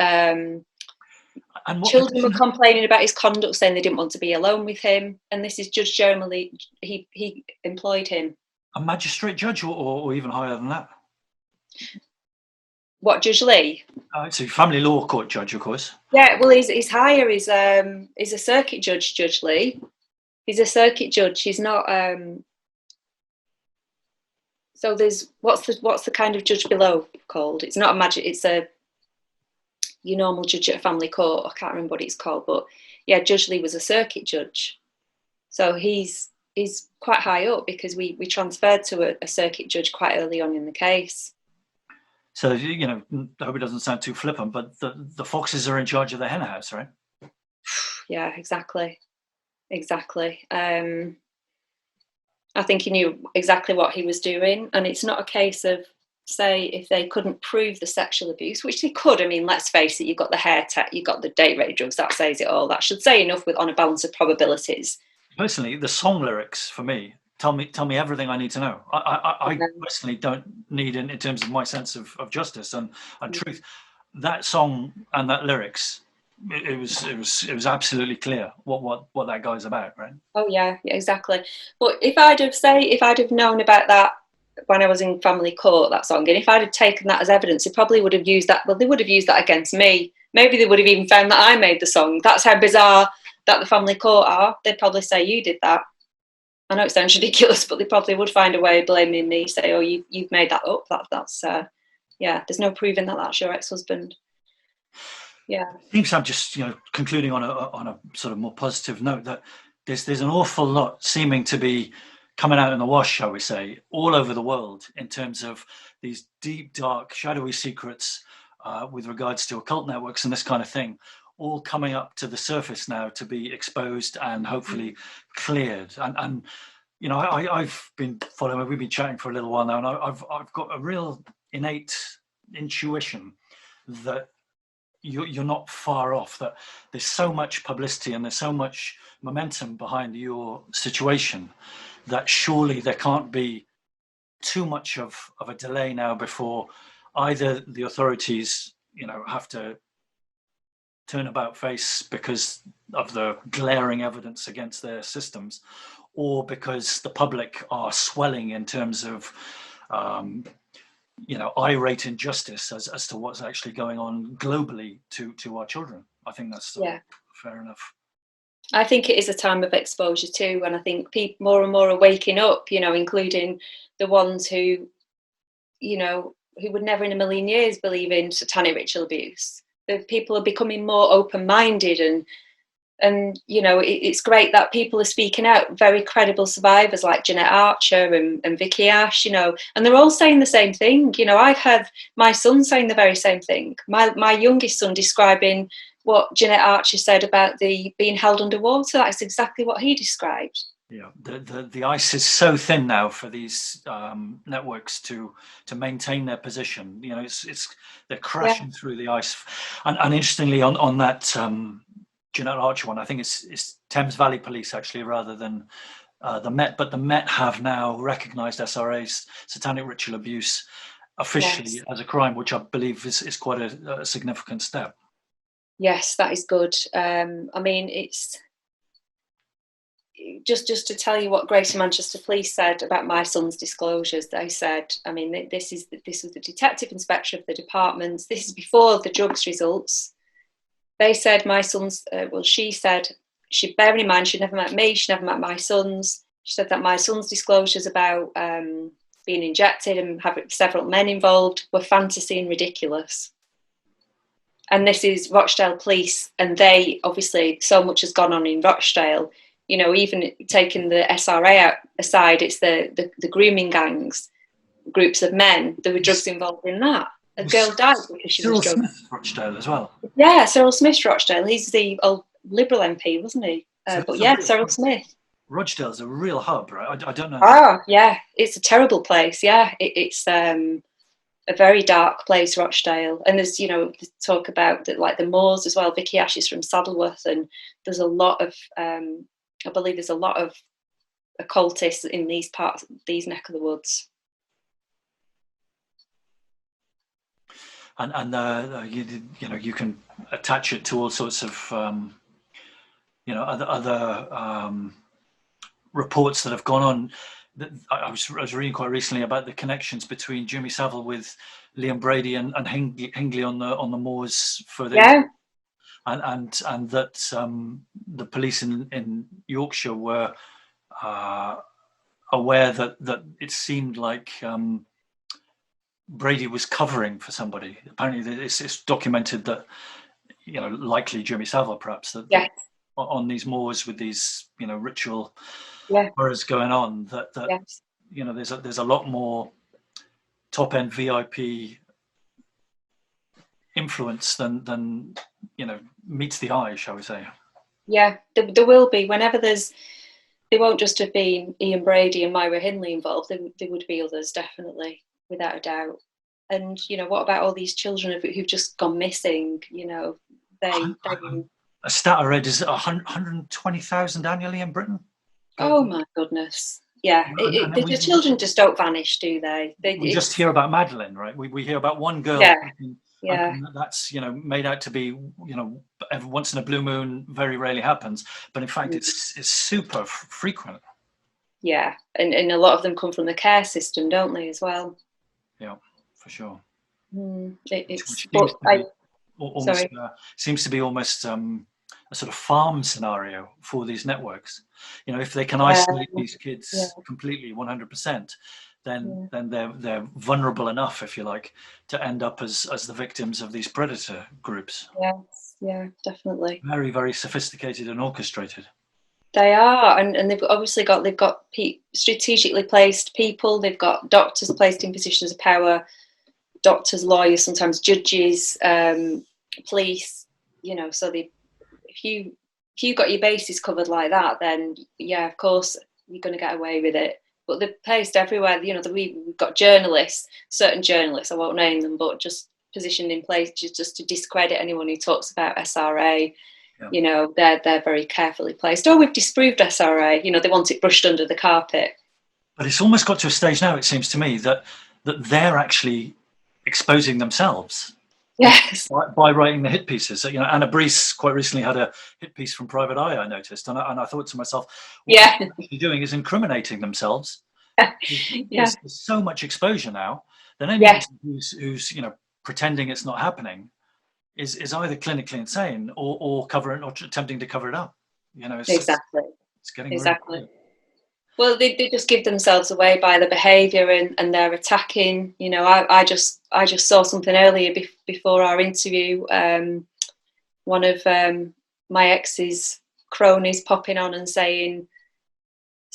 Children were complaining about his conduct, saying they didn't want to be alone with him. And this is Judge Jeremy Lee. He employed him.
A magistrate judge, or even higher than that?
What, Judge Lee?
So family law court judge, of course.
Yeah, well, he's higher. He's a circuit judge, Judge Lee. He's a circuit judge. He's not. So there's what's the kind of judge below called? It's not a magic. It's your normal judge at a family court. I can't remember what it's called, but yeah, Judge Lee was a circuit judge. So he's quite high up because we transferred to a circuit judge quite early on in the case.
So, I hope it doesn't sound too flippant, but the foxes are in charge of the hen house, right?
Yeah, exactly. I think he knew exactly what he was doing. And it's not a case of, say, if they couldn't prove the sexual abuse, which they could. I mean, let's face it, you've got the hair tech, you've got the date rape drugs, that says it all. That should say enough on a balance of probabilities.
Personally, the song lyrics, for me, tell me everything I need to know. I personally don't need, in terms of my sense of justice and truth, that song and that lyrics. It was absolutely clear what that guy's about, right?
Oh yeah, exactly. But if I'd have known about that when I was in family court, that song, and if I'd have taken that as evidence, they probably would have used that. Well, they would have used that against me. Maybe they would have even found that I made the song. That's how bizarre that the family court are. They'd probably say you did that. I know it sounds ridiculous, but they probably would find a way of blaming me. Say, "Oh, you've made that up." That's yeah. There's no proving that that's your ex-husband. Yeah.
I think I'm just concluding on a sort of more positive note that there's an awful lot seeming to be coming out in the wash, shall we say, all over the world in terms of these deep, dark, shadowy secrets with regards to occult networks and this kind of thing, all coming up to the surface now to be exposed and hopefully cleared. And I've been following. We've been chatting for a little while now, and I've got a real innate intuition that you're not far off, that there's so much publicity and there's so much momentum behind your situation that surely there can't be too much of a delay now before either the authorities have to turn about face because of the glaring evidence against their systems, or because the public are swelling in terms of irate injustice as to what's actually going on globally to our children. I think that's fair enough.
I think it is a time of exposure too, and I think people more and more are waking up, including the ones who would never in a million years believe in satanic ritual abuse. The people are becoming more open-minded, and it's great that people are speaking out. Very credible survivors like Jeanette Archer and Vicky Ash, and they're all saying the same thing. I've had my son saying the very same thing. My youngest son describing what Jeanette Archer said about the being held underwater. That's exactly what he described.
Yeah, the ice is so thin now for these networks to maintain their position. They're crashing through the ice. And interestingly, on that Jeanette Archer one, I think it's Thames Valley Police actually, rather than the Met. But the Met have now recognised SRA's satanic ritual abuse officially as a crime, which I believe is quite a significant step.
Yes, that is good. It's just to tell you what Greater Manchester Police said about my son's disclosures. They said, this was the detective inspector of the department. This is before the drugs results. They said my son's. She said, bearing in mind she'd never met me, she never met my sons. She said that my son's disclosures about being injected and having several men involved were fantasy and ridiculous. And this is Rochdale Police, and they obviously, so much has gone on in Rochdale. Even taking the SRA aside, it's the grooming gangs, groups of men. There were drugs involved in that. A girl died because she was drugged.
Cyril Smith, Rochdale as well.
Yeah, Cyril Smith, Rochdale. He's the old Liberal MP, wasn't he? Cyril Smith.
Rochdale's a real hub, right? I don't know.
Oh, yeah. It's a terrible place. Yeah, it's a very dark place, Rochdale. And there's, talk about the moors as well. Vicky Ash is from Saddleworth, and there's a lot of, I believe there's a lot of occultists in these parts, these neck of the woods.
And you can attach it to all sorts of other reports that have gone on. I was reading quite recently about the connections between Jimmy Savile with Liam Brady and Hingley on the moors for the and that the police in Yorkshire were aware that it seemed like Brady was covering for somebody. Apparently, it's documented that likely Jimmy Savile, perhaps that on these moors with these ritual horrors going on. That there's a lot more top end VIP influence than meets the eye, shall we say?
Yeah, there will be. Whenever there won't just have been Ian Brady and Myra Hindley involved. There would be others, definitely, without a doubt. And what about all these children who've just gone missing?
A stat I read is 120,000 annually in Britain.
Oh my goodness! Yeah, the children just don't vanish, do they?
We just hear about Madeline, right? We hear about one girl.
Yeah.
That's made out to be every once in a blue moon, very rarely happens, but in fact it's super frequent.
Yeah, and a lot of them come from the care system, don't they, as well?
Yeah, for sure. Seems to be almost a sort of farm scenario for these networks. If they can isolate these kids completely, 100%. Then they're vulnerable enough, if you like, to end up as the victims of these predator groups.
Yes, yeah, definitely.
Very, very sophisticated and orchestrated.
They are, and they've obviously got strategically placed people. They've got doctors placed in positions of power, doctors, lawyers, sometimes judges, police. So if you got your bases covered like that, then of course you're going to get away with it. But they're placed everywhere. We've got journalists, certain journalists, I won't name them, but just positioned in place just to discredit anyone who talks about SRA. Yeah. They're very carefully placed. Oh, we've disproved SRA. They want it brushed under the carpet.
But it's almost got to a stage now, it seems to me, that they're actually exposing themselves.
Yes.
By writing the hit pieces. Anna Brees quite recently had a hit piece from Private Eye, I noticed, and I thought to myself, what they're actually doing is incriminating themselves
Yeah.
There's so much exposure now that
Yeah.
anybody who's pretending it's not happening is either clinically insane or covering or attempting to cover it up.
Exactly.
It's getting really
Exactly.
clear.
Well, they just give themselves away by the behaviour, and they're attacking. I just saw something earlier before our interview. One of my ex's cronies popping on and saying,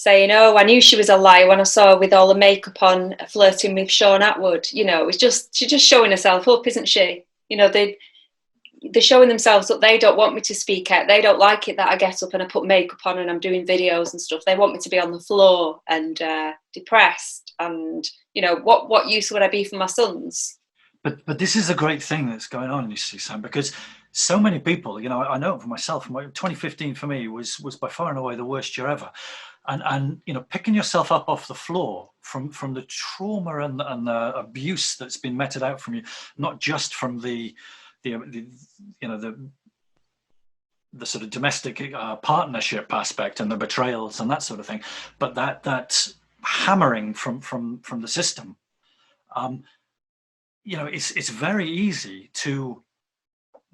"Oh, I knew she was a liar when I saw her with all the makeup on, flirting with Sean Atwood." She's just showing herself up, isn't she? They're showing themselves up. They don't want me to speak out. They don't like it that I get up and I put makeup on and I'm doing videos and stuff. They want me to be on the floor and depressed. And what use would I be for my sons?
But this is a great thing that's going on, you see, Sam, because so many people, I know it for myself. 2015 for me was by far and away the worst year ever, and picking yourself up off the floor from the trauma and the abuse that's been meted out from you, not just from the sort of domestic partnership aspect and the betrayals and that sort of thing, but that hammering from the system. It's very easy to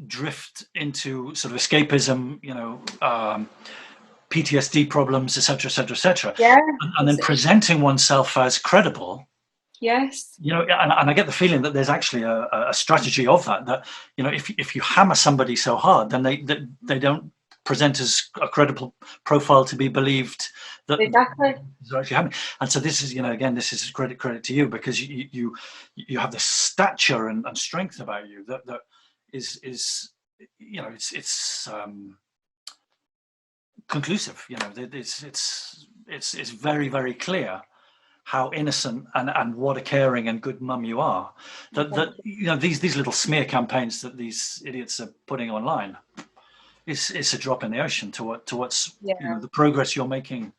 drift into sort of escapism, PTSD problems, etc., etc., etc.,
Yeah.
and then presenting oneself as credible.
Yes.
And I get the feeling that there's actually a strategy of that if you hammer somebody so hard, then they don't present as a credible profile to be believed that
Exactly.
actually happening. And so this is, again, this is credit to you, because you have the stature and strength about you that is it's conclusive. It's very, very clear how innocent and what a caring and good mum you are. That these little smear campaigns that these idiots are putting online, it's a drop in the ocean to what's the progress you're making.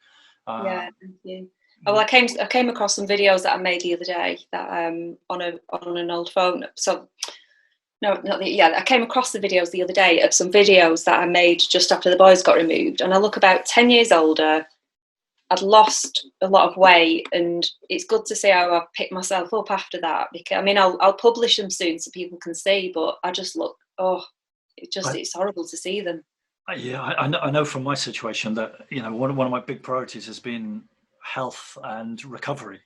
Thank you. Oh, well, I came across some videos that I made the other day that on an old phone. So no, I came across the videos the other day of some videos that I made just after the boys got removed, and I look about 10 years older. I'd lost a lot of weight, and it's good to see how I've picked myself up after that. Because I'll publish them soon so people can see, but I just look, it's horrible to see them.
Yeah, I know from my situation that one of my big priorities has been health and recovery.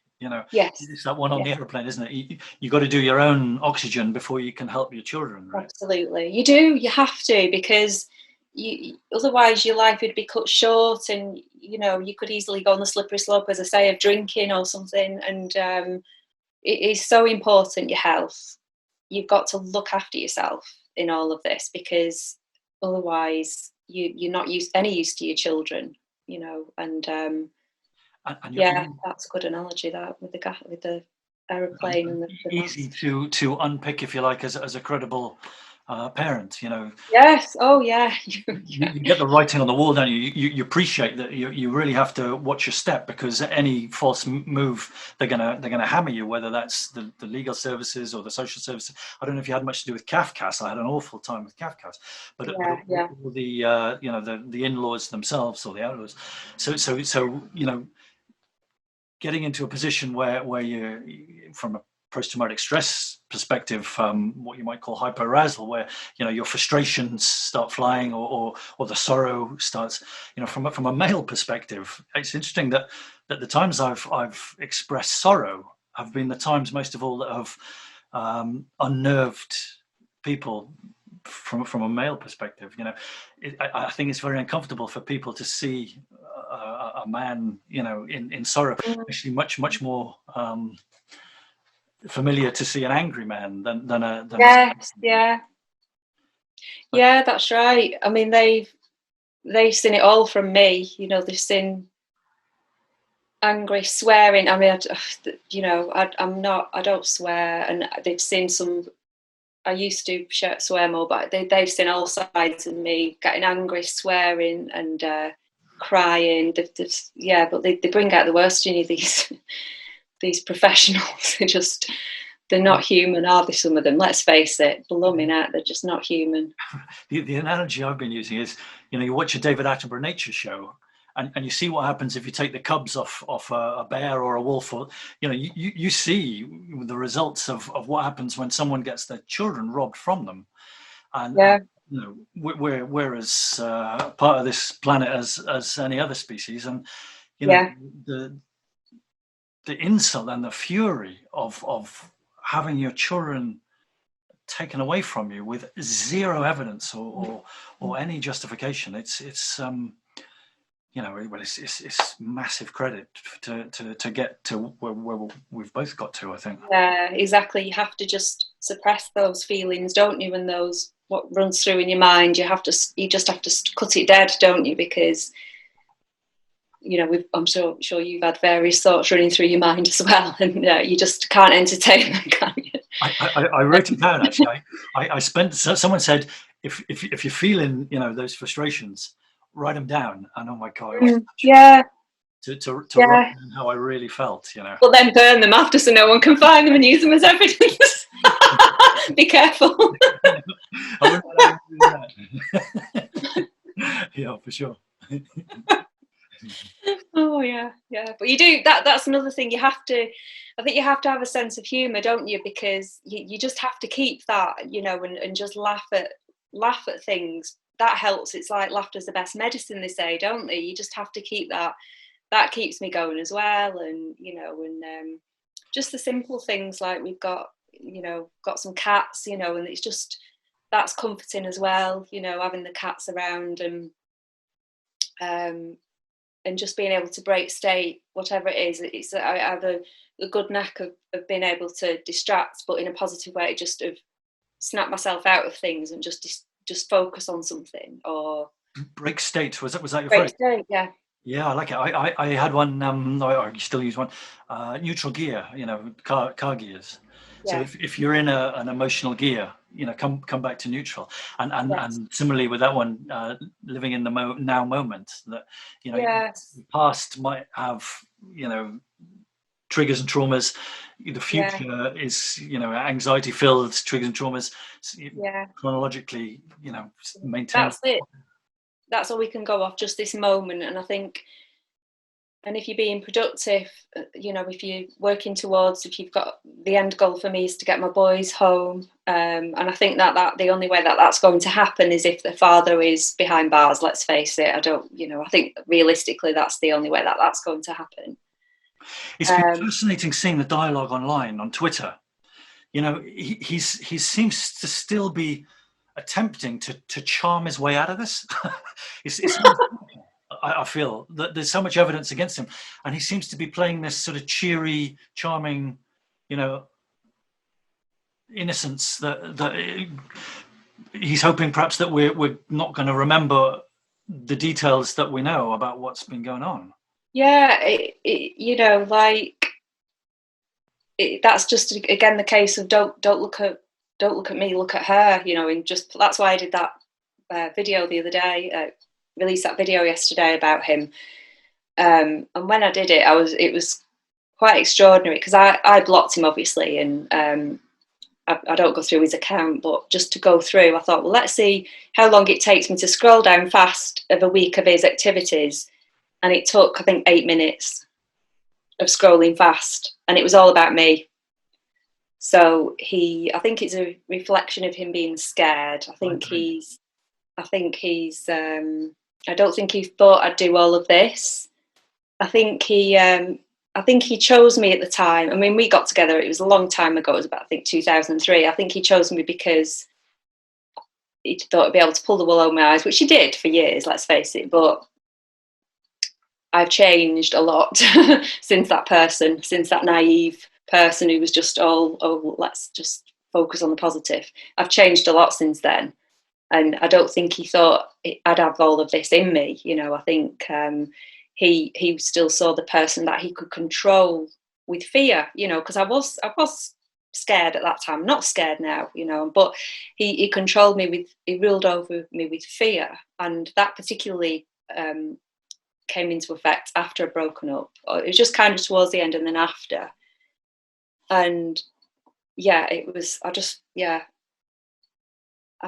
Yes.
It's that one on the airplane, isn't it? You got to do your own oxygen before you can help your children, right?
Absolutely, you do. You have to, because otherwise your life would be cut short, and you could easily go on the slippery slope, as I say, of drinking or something. And it is so important, your health. You've got to look after yourself in all of this, because otherwise you're not any use to your children. And that's a good analogy, that with the aeroplane and the
easy to unpick, if you like, as a credible parent.
Yes. Oh yeah.
You get the writing on the wall, don't you? You appreciate that you really have to watch your step, because any false move, they're gonna hammer you, whether that's the legal services or the social services. I don't know if you had much to do with CAFCAS. I had an awful time with CAFCAS, but the in-laws themselves, or the outlaws. So getting into a position where you, from a post-traumatic stress perspective, what you might call hyperarousal, where your frustrations start flying, or the sorrow starts. From a male perspective, it's interesting that the times I've expressed sorrow have been the times, most of all, that have unnerved people. From a male perspective, I think it's very uncomfortable for people to see a man, in sorrow. Actually, much more familiar to see an angry man than a.
Yes, yeah, that's right. I mean, they've seen it all from me. They've seen angry, swearing. I mean, I don't swear, and they've seen some. I used to swear more, but they've seen all sides of me, getting angry, swearing, and crying. But they bring out the worst in you, these professionals. They're not human, are they, some of them? Let's face it, blooming out, they're just not human.
The analogy I've been using is, you watch a David Attenborough nature show, and you see what happens if you take the cubs off a bear or a wolf, or you see the results of what happens when someone gets their children robbed from them. And
Yeah.
we're as part of this planet as any other species, and
Yeah.
the insult and the fury of having your children taken away from you with zero evidence or any justification. It's massive credit to get to where we've both got to, I think.
Yeah, exactly. You have to just suppress those feelings, don't you? And those, what runs through in your mind, you just have to cut it dead, don't you? Because I'm sure you've had various thoughts running through your mind as well, and you just can't entertain them, can you?
I wrote it down, actually. Someone said, if you're feeling those frustrations, write them down. And oh my God, it was
yeah,
to write down how I really felt.
But then burn them after so no one can find them and use them as evidence. Be careful.
I wouldn't do that. Yeah, for sure.
Oh yeah. But you do that. That's another thing. I think you have to have a sense of humour, don't you? Because you just have to keep that, and just laugh at things. That helps. It's like laughter's the best medicine, they say, don't they? You just have to keep that. That keeps me going as well, and just the simple things like we've got some cats, and it's just, that's comforting as well, having the cats around, and just being able to break state, whatever it is. I have a good knack of being able to distract, but in a positive way, just of snap myself out of things and just focus on something. Or
break state, was that your
break
phrase?
state, yeah.
Yeah, I like it. I had one. I still use one. Neutral gear. Car gears. So
Yeah.
if you're in an emotional gear, come back to neutral.
Yes.
And similarly with that one, living in the now moment. That
Yes.
the past might have triggers and traumas. The future is anxiety filled triggers and traumas. Chronologically, maintain.
That's it. That's all we can go off, just this moment. And I think, and if you're being productive, if you're working towards, if you've got, the end goal for me is to get my boys home, and I think that the only way that's going to happen is if the father is behind bars. Let's face it. I think realistically that's the only way that's going to happen.
It's been fascinating seeing the dialogue online on Twitter. He seems to still be attempting to charm his way out of this. I feel that there's so much evidence against him, and he seems to be playing this sort of cheery, charming, innocence that he's hoping perhaps that we're not going to remember the details that we know about what's been going on.
Yeah, that's just again the case of don't look at me, look at her, and just, that's why I did that video the other day, released that video yesterday about him, and when I did it, it was quite extraordinary, because I blocked him obviously, and I don't go through his account, but just to go through, I thought, well, let's see how long it takes me to scroll down fast of a week of his activities, and it took, I think, 8 minutes of scrolling fast, and it was all about me. So I think it's a reflection of him being scared. I don't think he thought I'd do all of this. I think he chose me at the time. I mean, we got together, it was a long time ago, it was about, I think, 2003. I think he chose me because he thought I'd be able to pull the wool over my eyes, which he did for years, let's face it, but I've changed a lot since that naive person who was just let's just focus on the positive. I've changed a lot since then, and I don't think he thought I'd have all of this in me. I think he still saw the person that he could control with fear. Because I was scared at that time, not scared now. But he controlled me he ruled over me with fear, and that particularly came into effect after I'd broken up. It was just kind of towards the end and then after. And it was, I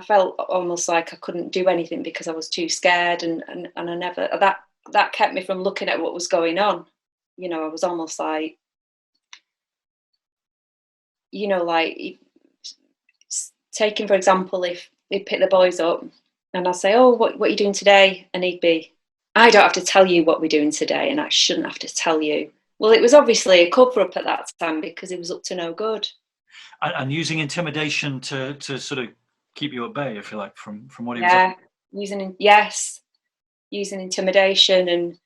felt almost like I couldn't do anything because I was too scared, and I never, that kept me from looking at what was going on. You know, I was almost like, you know, like taking, for example, if they pick the boys up and I'll say, oh, what are you doing today? And he'd be, I don't have to tell you what we're doing today, and I shouldn't have to tell you. Well, it was obviously a cover-up at that time because he was up to no good.
And using intimidation to sort of keep you at bay, if you like, from what he was
Yeah,
up.
using intimidation, and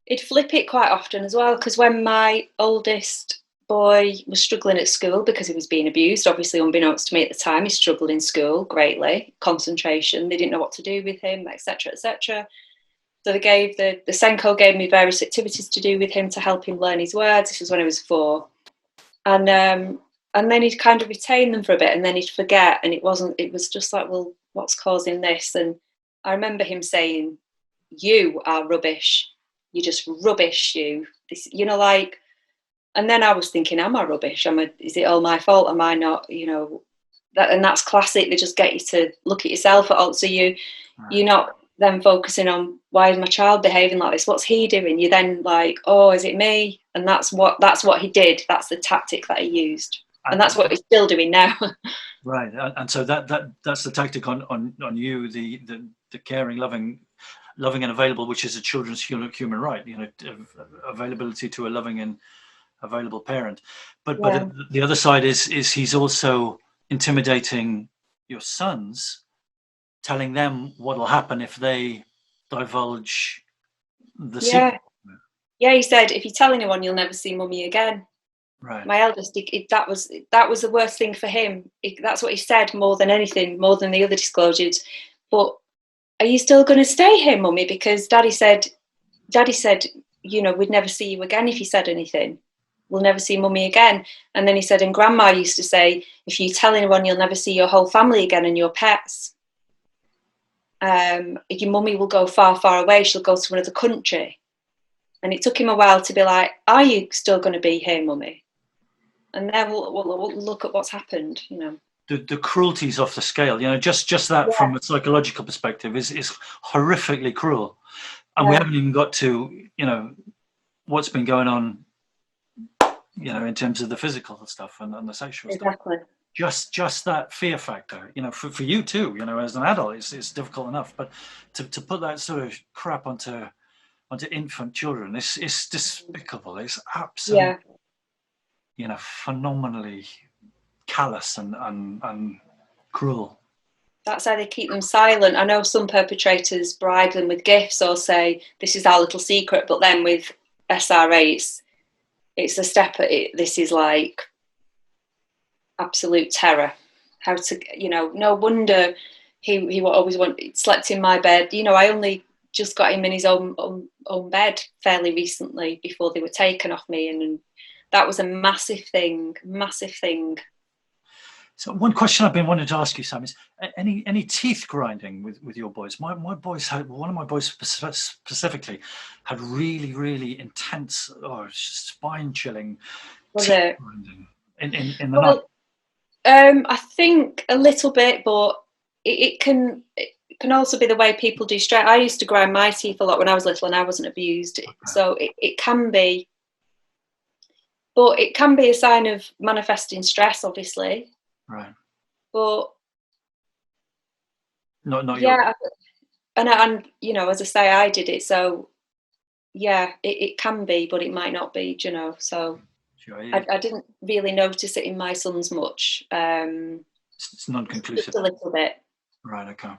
he'd flip it quite often as well, because when my oldest boy was struggling at school because he was being abused, obviously unbeknownst to me at the time, he struggled in school greatly, concentration, they didn't know what to do with him, etc., etc. So they gave the Senko gave me various activities to do with him to help him learn his words. This was when he was 4, and then he'd kind of retain them for a bit, and then he'd forget, and it was just like, well, what's causing this? And I remember him saying, "You are rubbish. You're just rubbish. You, this, you know, like." And then I was thinking, am I rubbish? Is it all my fault? Am I not? You know, and that's classic. They just get you to look at yourself. So you're not then focusing on, why is my child behaving like this? What's he doing? You're then like, oh, is it me? And that's what he did. That's the tactic that he used, and that's what he's still doing now.
Right, and so that's the tactic on you, the caring, loving and available, which is a children's human right. You know, availability to a loving and available parent. But the other side is he's also intimidating your sons, telling them what will happen if they divulge the secret.
Yeah, he said, if you tell anyone, you'll never see mummy again.
Right.
My eldest, that was the worst thing for him. That's what he said more than anything, more than the other disclosures. But are you still going to stay here, mummy? Because daddy said, you know, we'd never see you again if you said anything. We'll never see mummy again. And then he said, and grandma used to say, if you tell anyone, you'll never see your whole family again and your pets. Your mummy will go far, far away. She'll go to another country. And it took him a while to be like, are you still going to be here, mummy? And then we'll look at what's happened, you know.
The cruelty's off the scale, you know, just that from a psychological perspective is horrifically cruel. And we haven't even got to, you know, what's been going on, you know, in terms of the physical stuff and the sexual stuff. Just that fear factor, you know, for you too, you know, as an adult, it's difficult enough. But to put that sort of crap onto infant children, it's despicable. It's absolutely, you know, phenomenally callous and cruel.
That's how they keep them silent. I know some perpetrators bribe them with gifts or say, this is our little secret, but then with SRA, it's a step at it. This is like absolute terror. How to, you know, no wonder he always slept in my bed. You know, I only just got him in his own bed fairly recently before they were taken off me, and that was a massive thing.
So one question I've been wanting to ask you, Sam, is any teeth grinding with your boys? My boys had, one of my boys specifically had really intense, spine chilling teeth grinding in the night.
I think a little bit, but it can also be the way people do stress. I used to grind my teeth a lot when I was little and I wasn't abused. Okay. So it can be, but it can be a sign of manifesting stress, obviously.
Right.
But
not
yeah, and you know, as I say, I did it, so yeah, it can be, but it might not be, you know. So sure, yeah. I didn't really notice it in my sons much.
It's non-conclusive.
Just a little bit.
Right. Okay.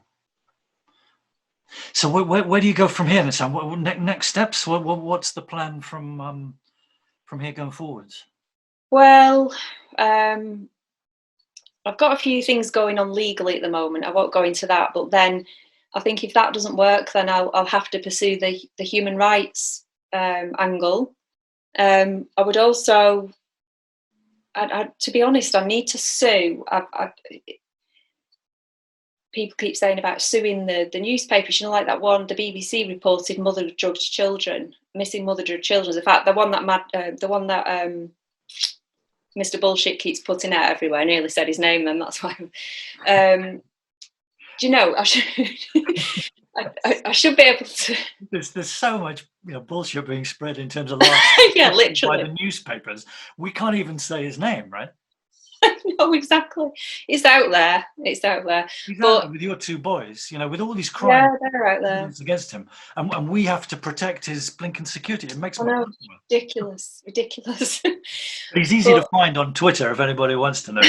So where do you go from here, then, Sam? What next steps? What's the plan from here going forwards?
Well, I've got a few things going on legally at the moment. I won't go into that, but then I think if that doesn't work, then I'll have to pursue the human rights angle. I would also, to be honest, I need to sue. People keep saying about suing the newspapers, you know, like that one, the BBC reported mother-drugged children, missing mother-drugged children. In fact, the one that Mr. Bullshit keeps putting out everywhere. I nearly said his name then, that's why. Do you know, I should be able to.
There's so much bullshit being spread in terms of lies
Yeah,
by
literally.
the newspapers. We can't even say his name, right?
No, exactly. It's out there. It's out there.
He's out there
But
with your two boys, with all these crimes
yeah, they're out there.
against him, and we have to protect his blinking security. It makes
I
my
know,
blood boil.
ridiculous, ridiculous.
But he's easy
But
to find on Twitter if anybody wants to know.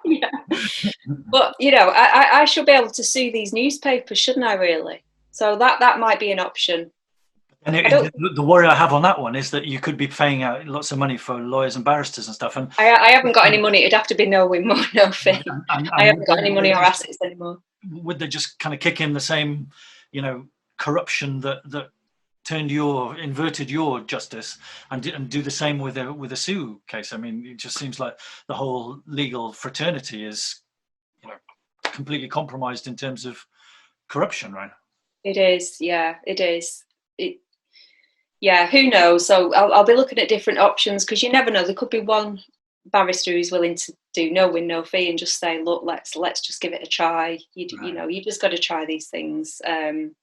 yeah, but I should be able to sue these newspapers, shouldn't I? Really? So that might be an option.
And
I don't.
the worry I have on that one is that you could be paying out lots of money for lawyers and barristers and stuff, and
I haven't got any money. It'd have to be no win, no fee. I
and
haven't got any money or assets anymore.
would they just kind of kick in the same, corruption that inverted your justice, and do the same with a sue case? I mean, it just seems like the whole legal fraternity is, completely compromised in terms of corruption, right?
It is, yeah, it is. Yeah, who knows? So I'll be looking at different options, because you never know. There could be one barrister who's willing to do no win, no fee, and just say, look, let's just give it a try. You just got to try these things. It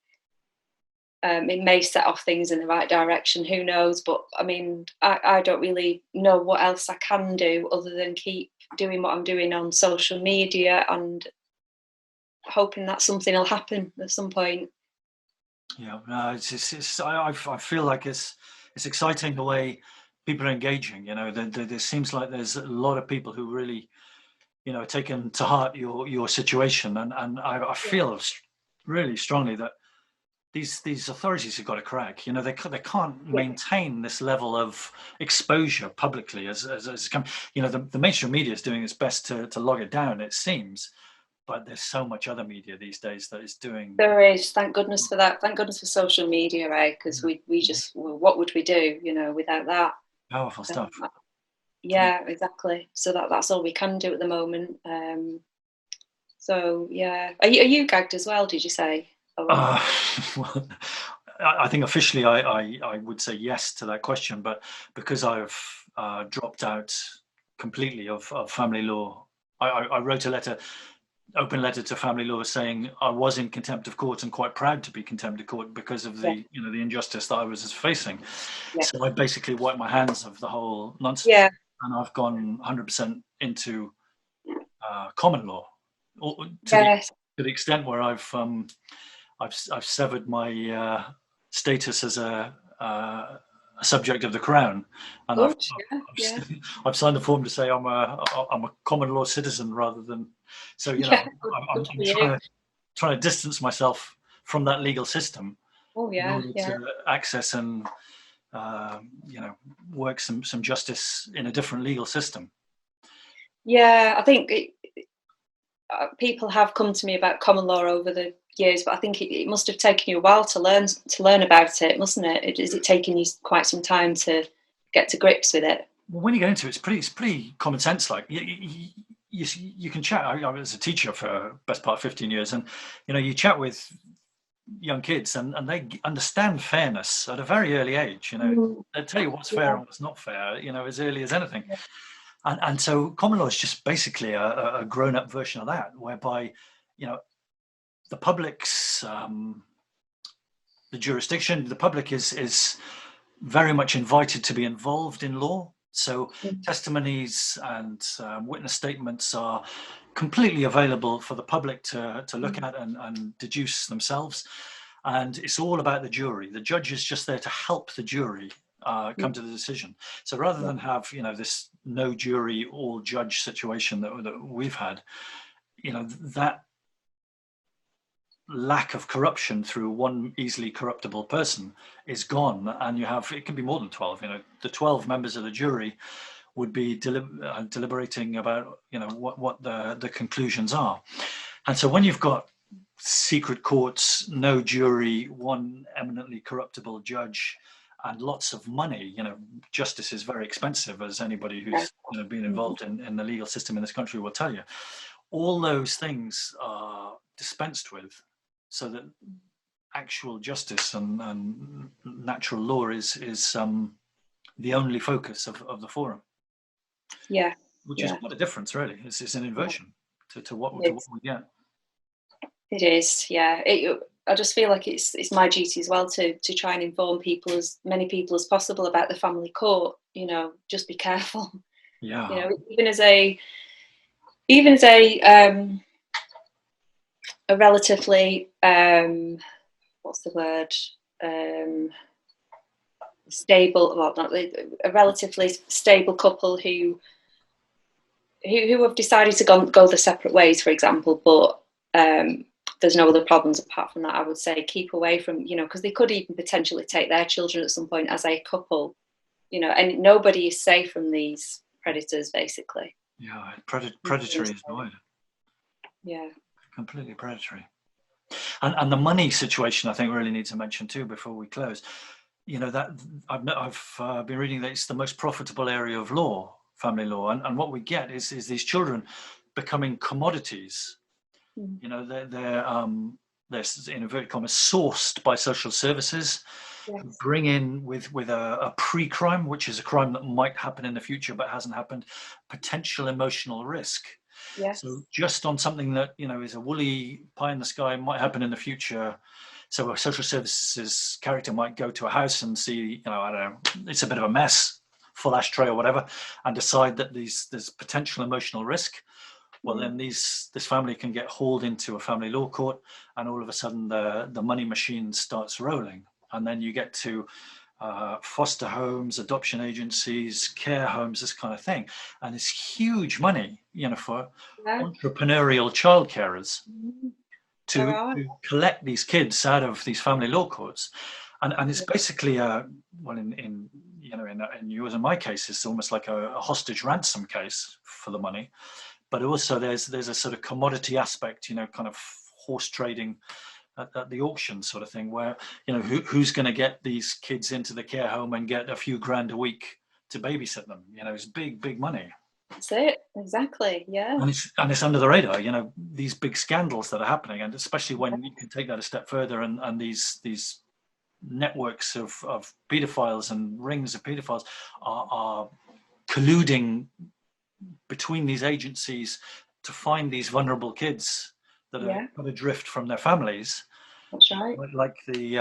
may set off things in the right direction. Who knows? But I mean, I don't really know what else I can do other than keep doing what I'm doing on social media and hoping that something will happen at some point.
Yeah, no, I feel like it's exciting the way people are engaging. There seems like there's a lot of people who really, taken to heart your situation, and I feel really strongly that these authorities have got to crack. They can't maintain this level of exposure publicly as come. The mainstream media is doing its best to log it down, it seems, but there's so much other media these days that is doing.
There is, thank goodness for that. Thank goodness for social media, right? Because we just, what would we do, without that?
Powerful stuff.
Yeah, exactly. So that's all we can do at the moment. So yeah, are you gagged as well? Did you say?
Well, I think officially I would say yes to that question, but because I've dropped out completely of family law, I wrote open letter to family law saying I was in contempt of court and quite proud to be contempt of court because of the the injustice that I was facing.
Yeah.
So I basically wiped my hands of the whole nonsense,
Yeah.
and I've gone 100% into common law, to the extent where I've severed my status as a subject of the crown, and I've signed a form to say I'm a common law citizen rather than. So I'm trying to distance myself from that legal system. In order to access and work some justice in a different legal system.
Yeah, I think people have come to me about common law over the years, but I think it must have taken you a while to learn about it, mustn't it? Is it taking you quite some time to get to grips with it?
Well, when you get into it, it's pretty common sense. Like you can chat. I was a teacher for the best part of 15 years, and you chat with young kids, and they understand fairness at a very early age. They tell you what's fair and what's not fair. As early as anything. Yeah. And so common law is just basically a grown-up version of that, whereby the public's the jurisdiction, the public is very much invited to be involved in law. So testimonies and witness statements are completely available for the public to look at and deduce themselves. And it's all about the jury. The judge is just there to help the jury come to the decision. So rather than have this no jury all judge situation that we've had, that lack of corruption through one easily corruptible person is gone, and it can be more than 12. The 12 members of the jury would be deliberating about what the conclusions are. And so when you've got secret courts, no jury, one eminently corruptible judge, and lots of money, justice is very expensive, as anybody who's been involved in the legal system in this country will tell you. All those things are dispensed with, so that actual justice and natural law is the only focus of the forum.
Yeah,
which is quite a difference, really. It's an inversion to what we get.
It is, yeah. I just feel like it's my duty as well to try and inform people, as many people as possible, about the family court. You know, just be careful. You
Yeah.
know, even as a relatively what's the word, stable, well, not a relatively stable couple who have decided to go their separate ways, for example, but there's no other problems apart from that. I would say keep away from, you know, because they could even potentially take their children at some point as a couple, you know, and nobody is safe from these predators, basically.
Yeah, predatory is the word.
Yeah.
Completely predatory. And the money situation, I think, really needs to mention too before we close. You know, that I've been reading that it's the most profitable area of law, family law, and what we get is these children becoming commodities.
Mm.
You know, they're in inverted commas sourced by social services,
Yes.
bring in with a pre-crime, which is a crime that might happen in the future but hasn't happened, potential emotional risk.
Yes.
So just on something that, you know, is a woolly pie in the sky, might happen in the future. So a social services character might go to a house and see, you know, I don't know, it's a bit of a mess, full ashtray or whatever, and decide that there's potential emotional risk. Well, then this family can get hauled into a family law court, and all of a sudden the money machine starts rolling. And then you get to foster homes, adoption agencies, care homes, this kind of thing. And it's huge money, you know, for entrepreneurial child carers to collect these kids out of these family law courts. And it's basically well, in you know, in yours and my case, it's almost like a hostage ransom case for the money. But also there's a sort of commodity aspect, you know, kind of horse trading at the auction sort of thing, where, you know, who's going to get these kids into the care home and get a few grand a week to babysit them. You know, it's big money.
That's it, exactly. Yeah.
And it's under the radar, you know, these big scandals that are happening, and especially when you can take that a step further, and these networks of pedophiles and rings of pedophiles are colluding between these agencies to find these vulnerable kids that are got adrift from their families.
That's right.
Like the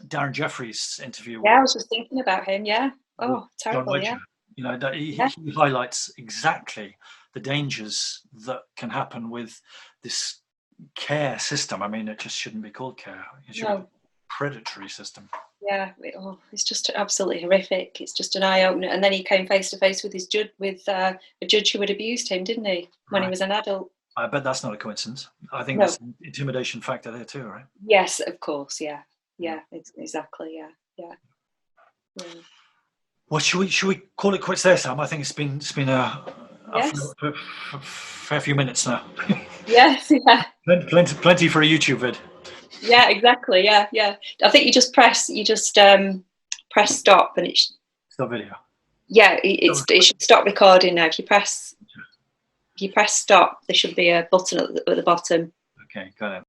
Darren Jeffries interview.
Yeah, I was just thinking about him. Yeah. Oh, terrible. Yeah.
You know, that he highlights exactly the dangers that can happen with this care system. I mean, it just shouldn't be called care. It should be a predatory system.
Yeah, it's just absolutely horrific. It's just an eye opener. And then he came face to face with his a judge who had abused him, didn't he, when he was an adult?
I bet that's not a coincidence. I think there's an intimidation factor there too, right?
Yes, of course. Yeah, exactly. Yeah.
Well, should we call it quits there, Sam? I think it's been a fair few minutes now.
Yes, yeah.
Plenty for a YouTube vid.
Yeah, exactly. Yeah. I think you just press stop and it
stop video.
Yeah, it should stop recording now. If you press stop, there should be a button at the bottom.
Okay, got it.